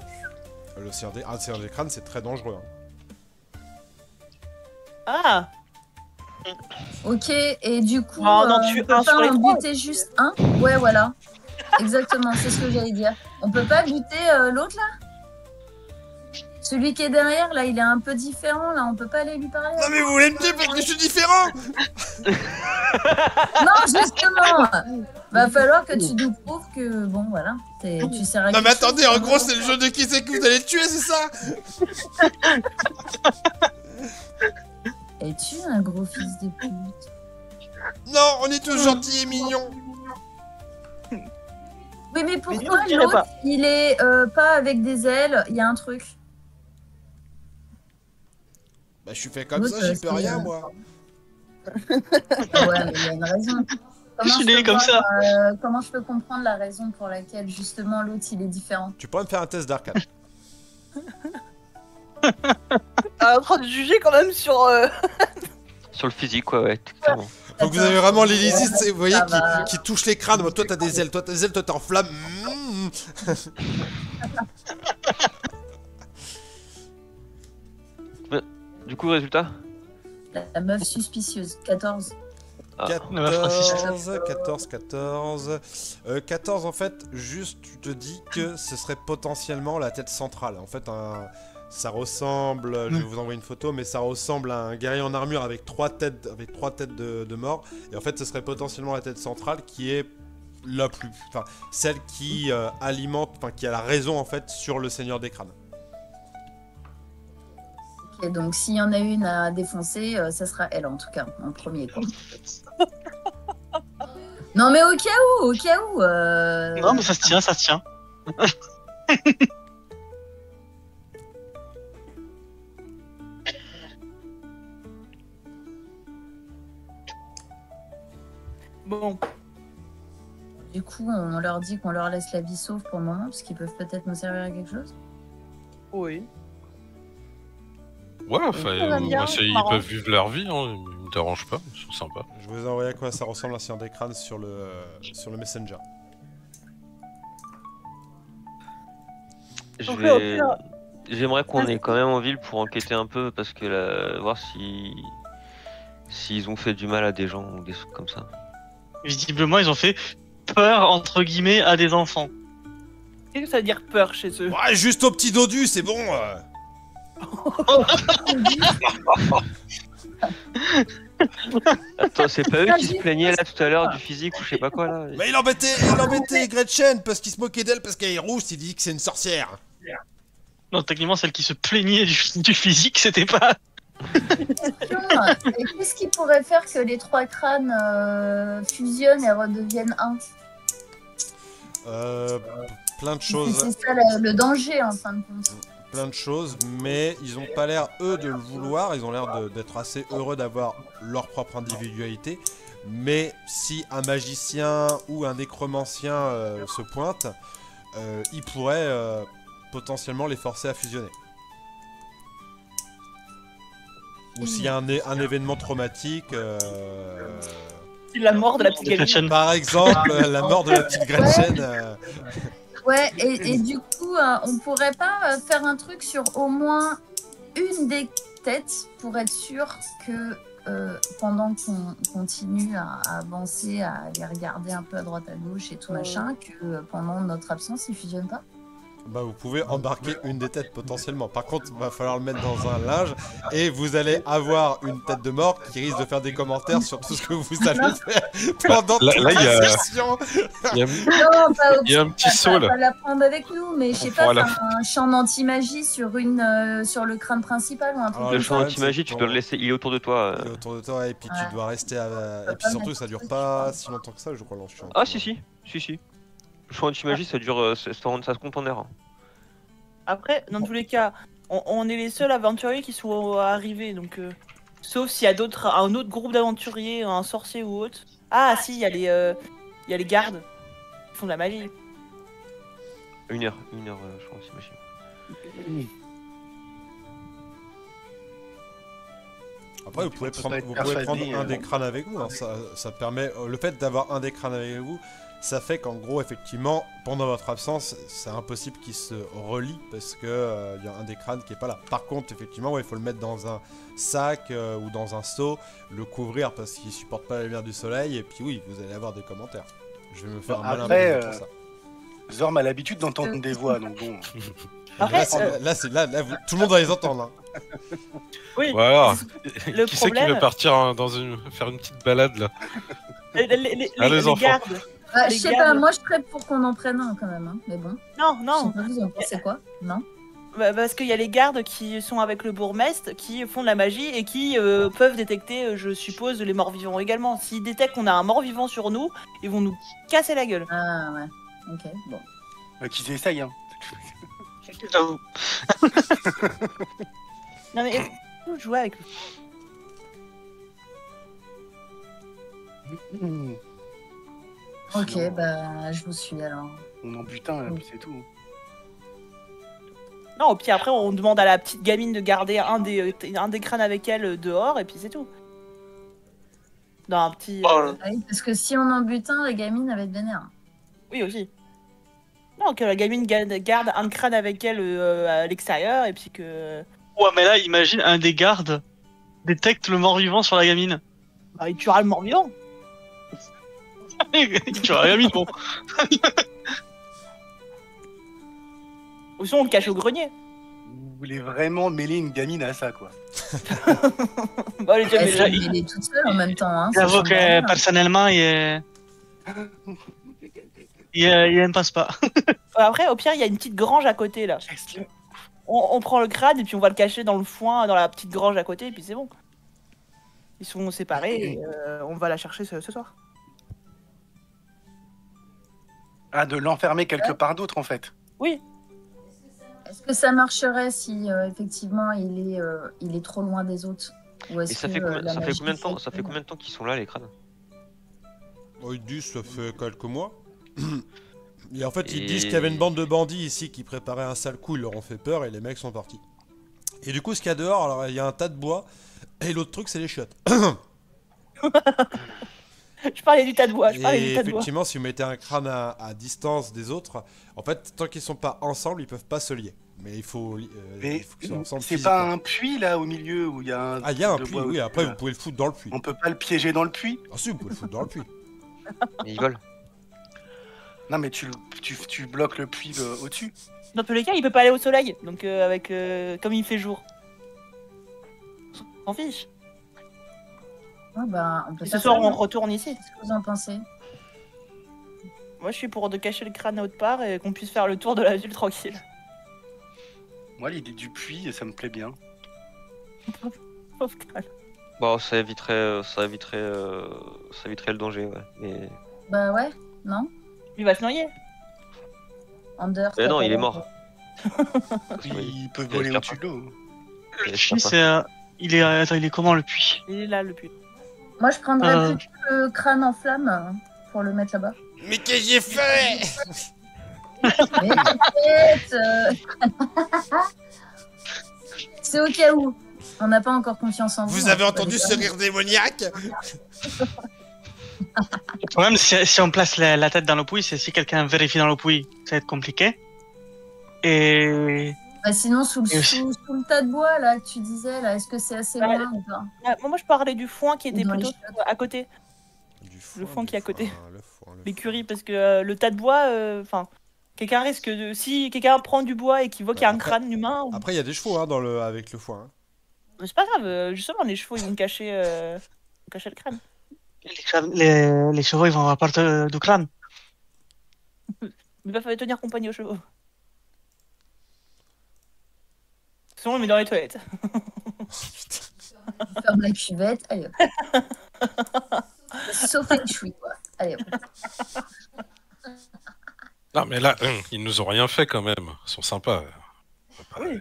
un seigneur des crânes, c'est très dangereux. Hein. Ah! Ok, et du coup, Oh, non, on tu peut un pas sur les en trois. buter juste un? Ouais, voilà. Exactement, c'est ce que j'allais dire. On peut pas buter l'autre, là? Celui qui est derrière, là, il est un peu différent, là. On peut pas aller lui parler? Non mais vous voulez me dire parce que je suis différent? Non, justement! Va falloir que tu nous prouves que, bon, voilà, tu sers à Non mais quelque chose. attendez, en gros c'est le jeu de qui c'est que vous allez tuer, c'est ça? Es-tu un gros fils de pute? Non, on est tous gentils et mignons. Oui, mais pourquoi je dirais l'autre, pas. il est pas avec des ailes? Il y a un truc. Bah je suis fait comme L'autre, ça, j'y peux c'est, rien moi. Ouais, mais il y a une raison. Je suis né comme ça. Comment je peux comprendre la raison pour laquelle, justement, l'autre, il est différent? Tu pourrais me faire un test d'arcade. En train de juger quand même sur. Sur le physique, ouais, clairement. Donc vous avez vraiment l'élysiste, vous voyez, Ça va. qui touche les crânes. Moi, toi t'as des ailes, toi t'es en flamme. Du coup, résultat? La meuf suspicieuse, 14. Ah. 14, en fait, juste tu te dis que ce serait potentiellement la tête centrale. En fait, ça ressemble, je vais vous envoyer une photo, mais ça ressemble à un guerrier en armure avec trois têtes de mort. Et en fait, ce serait potentiellement la tête centrale qui est celle qui alimente, qui a la raison en fait sur le Seigneur des Crânes. Ok, donc s'il y en a une à défoncer, ça sera elle en tout cas, en premier quoi. Non mais au cas où. Non, mais ça se tient, ça se tient. Bon, Du coup, on leur dit qu'on leur laisse la vie sauve pour le moment, parce qu'ils peuvent peut-être nous servir à quelque chose. oui. Ouais, enfin, Ça va bien, moi, c'est ils marrant. peuvent vivre leur vie, hein, ils me dérangent pas, ils sont sympas. Je vous ai envoyé à quoi ça ressemble un Seigneur des Crânes sur le Messenger. Je Ok, vais- au pire. J'aimerais qu'on Vas-y. aille quand même en ville pour enquêter un peu parce que voir s'ils ont fait du mal à des gens ou des trucs comme ça. Visiblement, ils ont fait peur, entre guillemets, à des enfants. Qu'est-ce que ça veut dire peur chez eux? Ouais, juste au petit dodu, c'est bon. Attends, c'est pas eux qui se plaignaient là tout à l'heure du physique ou je sais pas quoi là. Mais il embêtait Gretchen parce qu'il se moquait d'elle parce qu'elle est rouge, il dit que c'est une sorcière. Non, techniquement, celle qui se plaignait du physique, c'était pas. Et qu'est-ce qui pourrait faire que les trois crânes fusionnent et redeviennent un? Plein de choses. C'est ça le danger en fin de compte. Plein de choses, mais ils ont pas l'air eux de le vouloir, ils ont l'air d'être assez heureux d'avoir leur propre individualité, mais si un magicien ou un nécromancien se pointe, il pourrait potentiellement les forcer à fusionner. Ou s'il y a un événement traumatique, C'est la mort de la petite Gretchen. gamine. par exemple la mort de la petite Gretchen. Ouais, et du coup, on pourrait pas faire un truc sur au moins une des têtes pour être sûr que pendant qu'on continue à avancer, à les regarder un peu à droite à gauche et tout machin, que pendant notre absence, ils fusionnent pas. Bah vous pouvez embarquer une des têtes potentiellement. Par contre, il va falloir le mettre dans un linge et vous allez avoir une tête de mort qui risque de faire des commentaires sur tout ce que vous allez faire pendant Là, toute il y la a- session. Il y a- Non, pas Il y a un petit saut là. Pas la prendre avec nous, mais je sais On pas, pourra la- faire un champ d'anti-magie sur sur le crâne principal ou un truc Alors, Le comme champ ça. problème, anti-magie, c'est tu que dois le laisser, il est autour de toi. Il est autour de toi et puis Ouais. tu dois rester et puis pas surtout mettre ça dure truc, pas si longtemps que ça je crois. Ah si. Le champ anti-magie, ça dure, ça se compte en heure. Hein. Après, dans tous les cas, on est les seuls aventuriers qui sont arrivés, donc sauf s'il y a un autre groupe d'aventuriers, un sorcier ou autre. Ah si, il y a les gardes qui font de la magie. Une heure, champ anti-magie. Après vous pouvez peut prendre, pas être vous pouvez prendre persuadé, un des crânes avec vous. Hein. Ça permet le fait d'avoir un des crânes avec vous, ça fait qu'en gros effectivement pendant votre absence c'est impossible qu'il se relie parce que il y a un des crânes qui est pas là. Par contre effectivement ouais, il faut le mettre dans un sac ou dans un seau, le couvrir parce qu'il supporte pas la lumière du soleil et puis oui vous allez avoir des commentaires. Je vais me faire Bon, un malin après, pour ça. Zorm a l'habitude d'entendre des voix, donc bon. Après, Là, tout le monde va les entendre. Hein. oui, Voilà. le Qui c'est qui problème, veut partir faire une petite balade là? Ah, les enfants. gardes. Bah, Les je sais gardes. pas, moi je serais pour qu'on en prenne un quand même, hein. Mais bon. Non, Je non, sais pas, vous en pensez quoi? Non? bah, parce qu'il y a les gardes qui sont avec le bourgmestre, qui font de la magie et qui peuvent détecter, je suppose, les morts-vivants également. S'ils détectent qu'on a un mort-vivant sur nous, ils vont nous casser la gueule. Ah ouais. Ok, bon. Qu'ils essayent, hein. J'avoue. Non mais faut jouer avec Ok, Sinon, bah je vous suis alors. On en butin, et puis c'est tout. Non, au pire, après, on demande à la petite gamine de garder un des crânes avec elle dehors, et puis c'est tout. Dans un petit... Oh, Ah oui, parce que si on en bute un, la gamine elle va être vénère. Oui, aussi. Non, que la gamine garde un crâne avec elle à l'extérieur, et puis que... Ouais, mais là, imagine un des gardes détecte le mort-vivant sur la gamine. Bah, il tuera le mort-vivant. Tu as rien mis, bon. Ou sinon on le cache au grenier. Vous voulez vraiment mêler une gamine à ça, quoi. Bah, elle est déjà Elle déjà- est toute seule en même temps. Hein, J'avoue ça change rien. que personnellement, il aime passe pas. Après, au pire, il y a une petite grange à côté là. On prend le crâne et puis on va le cacher dans le foin, dans la petite grange à côté, et puis c'est bon. Ils sont séparés et on va la chercher ce soir. Ah, de l'enfermer quelque part d'autre, en fait. Oui, Est-ce que ça marcherait si effectivement il est trop loin des autres? Ou est-ce Et ça que, fait combien, la ça fait magie combien de temps, fait ça que- fait combien de temps qu'ils sont là les crânes? Oh, ils disent, ça fait quelques mois. Et en fait, ils Et- disent qu'il y avait une bande de bandits ici qui préparaient un sale coup, ils leur ont fait peur et les mecs sont partis. Et du coup, ce qu'il y a dehors, alors il y a un tas de bois, et l'autre truc, c'est les chiottes. je parlais du tas de bois. Je Et parlais du tas de bois. effectivement, si vous mettez un crâne à distance des autres, en fait, tant qu'ils sont pas ensemble, ils peuvent pas se lier. Mais il faut Mais qu'ils soient ensemble c'est pas physiquement. un puits, là, au milieu, où il y a un... Ah, il y a un de puits, bois oui, au- après là. vous pouvez le foutre dans le puits. On peut pas le piéger dans le puits? Ah si, vous pouvez le foutre dans le puits. Mais ils volent. Non, mais tu bloques le puits au-dessus. Dans tous les cas, il peut pas aller au soleil. Donc, comme il fait jour. On s'en fiche. Ouais, bah, on peut Et ce faire soir, ça. on retourne ici. Qu'est-ce que vous en pensez? Moi, je suis pour de cacher le crâne à autre part et qu'on puisse faire le tour de la ville tranquille. Moi, l'idée du puits, ça me plaît bien. Pauvre crâne. Bon, ça éviterait le danger, ouais. Mais Bah ouais, non? Il va se noyer. Under. Mais non, t'as il est pas mort. Il peut Il voler respire au-dessus de l'eau. Il Le respire puits, pas. attends, il est comment le puits? Il est là, le puits. Moi, je prendrais Euh. plutôt le crâne en flamme pour le mettre là-bas. Mais qu'est-ce que j'ai fait? Mais t'inquiète, c'est au cas où. On n'a pas encore confiance en vous. Vous hein, avez faut pas entendu ce déconner. rire démoniaque? Le problème, si on place la tête dans le puits, c'est si quelqu'un vérifie dans le puits, ça va être compliqué. Et Bah, sinon, sous Et aussi- le tas de bois là que tu disais, là, est-ce que c'est assez Ouais. loin ou pas? Ah, moi, je parlais du foin qui était Dans les plutôt à côté. Du Le foin qui est à côté. le foin. L'écurie, parce que le tas de bois, enfin, quelqu'un risque de. Si quelqu'un prend du bois et qu'il voit qu'il y a un Après- crâne humain, Après, il y a des chevaux hein, avec le foin. hein. c'est pas grave. Justement, les chevaux, ils vont cacher le crâne. les chevaux, ils vont avoir peur du crâne. Il va falloir tenir compagnie aux chevaux. Sinon, on le met dans les toilettes. Ferme la cuvette, allez hop. Sauf une chouille, quoi. Allez hop. Non, mais là, ils nous ont rien fait quand même. Ils sont sympas. Oui.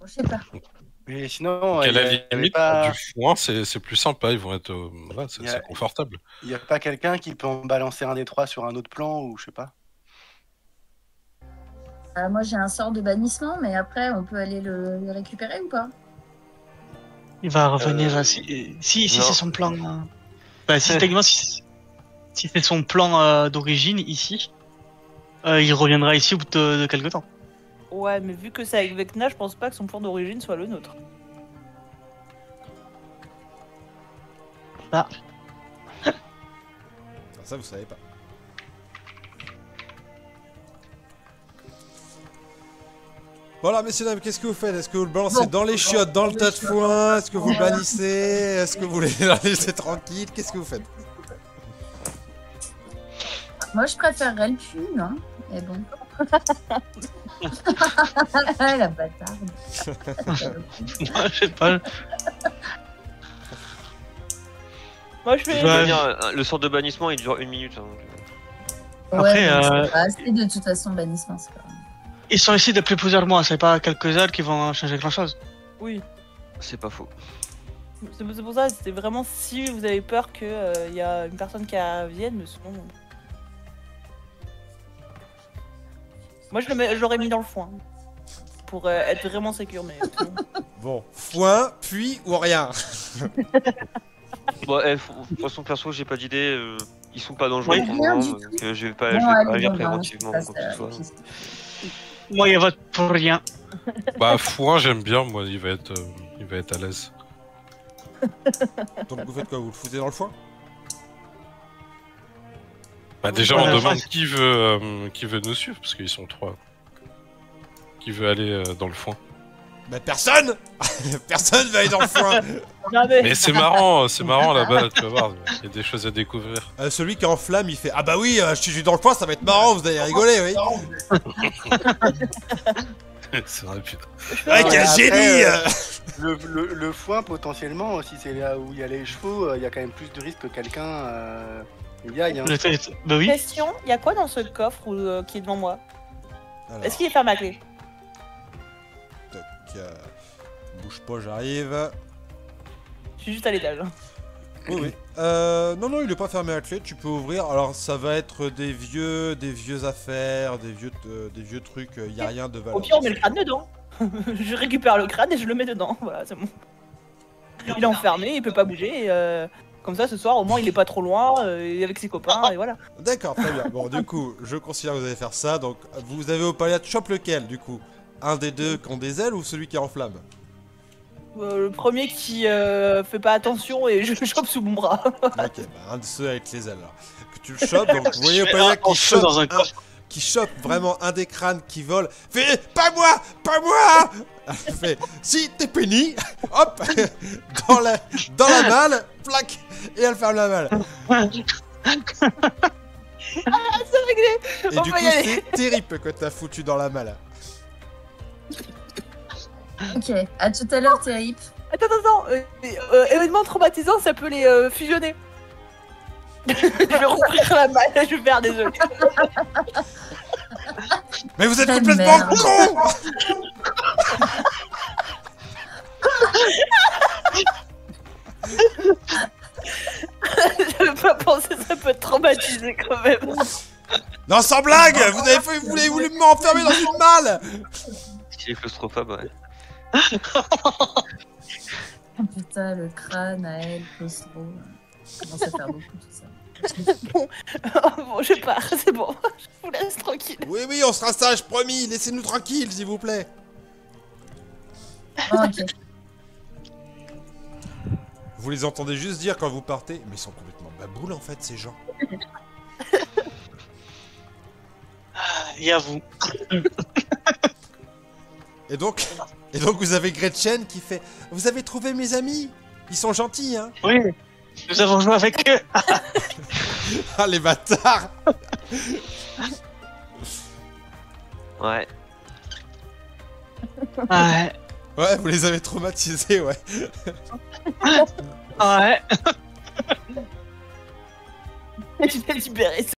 Bon, je sais pas. Mais sinon, À il la n'y limite, pas, du foin, c'est plus sympa. Ils vont être, voilà, Y a- c'est confortable. y a pas quelqu'un qui peut en balancer un des trois sur un autre plan, ou je sais pas. Moi, j'ai un sort de bannissement, mais après, on peut aller le récupérer ou pas? Il va revenir si non. c'est son plan. Bah, si techniquement, si c'est son plan d'origine ici, il reviendra ici au bout de quelques temps. Ouais, mais vu que c'est avec Vecna, je pense pas que son plan d'origine soit le nôtre. Ah, ça, vous savez pas. Voilà, messieurs, dames, qu'est-ce que vous faites? Est-ce que vous le balancez Bon. dans les chiottes, dans le tas de foin? Est-ce que vous le bannissez? Est-ce que vous voulez la laisser tranquille? Qu'est-ce que vous faites? Moi, je préférerais le puits, non? Mais bon. La bâtarde. Je sais pas. Moi, je fais. De Ouais. toute manière, le sort de bannissement il dure 1 minute. hein, donc, Après, Ouais, mais c'est pas assez de toute façon, bannissement, c'est pas grave. Ils sont ici depuis plusieurs mois, c'est pas quelques heures qui vont changer grand chose. Oui. c'est pas faux. C'est pour ça, c'était vraiment si vous avez peur qu'il y a une personne qui vienne, mais sinon. Moi, je l'aurais mis dans le foin. Pour être vraiment sécure, mais. Bon, foin, puis ou rien? Bon, de toute façon, perso, j'ai pas d'idée. Ils sont pas dangereux Oui. pour le Rien moment, du donc je vais pas, Bon, je vais pas allez, agir bon, préventivement je ou quoi que ce soit. passe, Moi, il vote pour rien. Bah, foin, j'aime bien. Moi, il va être à l'aise. Donc vous faites quoi? Vous le foutez dans le foin? Bah déjà, Ouais, on la demande vache. qui veut nous suivre, parce qu'ils sont 3. Qui veut aller dans le foin. Mais personne. Personne va aller dans le foin. Non, mais... Mais c'est marrant là-bas, tu vas voir, il y a des choses à découvrir. Celui qui est en flamme, il fait ah bah oui, je suis dans le foin, ça va être marrant, vous allez rigoler, oui. C'est vrai, putain. Ouais, quel après, génie. Le foin, potentiellement, si c'est là où il y a les chevaux, il y a quand même plus de risques que quelqu'un y aille. Hein. Bah oui. Question, il y a quoi dans ce coffre qui est devant moi? Alors, Est-ce qu'il est fermé à clé? tac, bouge pas, j'arrive. Je suis juste à l'étage. Oui, oui. Non, il est pas fermé à clé, tu peux ouvrir. Alors, ça va être des vieux affaires, des vieux trucs, y a rien de valeur. Au pire, on met le crâne dedans. Je récupère le crâne et je le mets dedans. Voilà, c'est bon. Il est enfermé, il peut pas bouger. Comme ça, ce soir, au moins, il est pas trop loin, il est avec ses copains, et voilà. D'accord, très bien. Bon, du coup, je considère que vous allez faire ça. Donc, vous avez au palais, chope lequel, du coup? Un des deux qui ont des ailes ou celui qui est en flamme? Le premier qui fait pas attention et je le chope sous mon bras. Ok, bah, un de ceux avec les ailes, alors. Que tu le chopes, donc vous voyez au palais En feu dans un coffre. qui chope vraiment un des crânes qui vole. Fait pas moi, pas moi. Elle fait si t'es puni, hop, dans la malle, plaque, et elle ferme la malle. C'est réglé. Et On du peut coup, y aller. c'est terrible que t'as foutu dans la malle. Ok, à tout à l'heure, Terrip. Attends. Événement traumatisant, ça peut les fusionner. Je vais rouvrir la malle, je vais faire désolé. Mais vous êtes Ah, complètement merde. con. J'avais pas pensé, ça peut te traumatiser quand même. Non, sans blague, vous avez voulu m'enfermer dans une malle. Si les claustrophobe, ouais. Oh, putain, le crâne à elle, claustro. Ça commence à faire beaucoup tout ça. Bon, je pars, c'est bon. Je vous laisse tranquille. Oui, on sera sage, promis. Laissez-nous tranquilles, s'il vous plaît. Oh, ok. Vous les entendez juste dire quand vous partez, mais ils sont complètement baboules en fait, ces gens. Et à vous. Et donc vous avez Gretchen qui fait « Vous avez trouvé mes amis? Ils sont gentils, hein ?» Oui. Nous avons joué avec eux. Ah, les bâtards. Ouais. Ouais. Ouais, vous les avez traumatisés, ouais. Ouais. Je vais libérer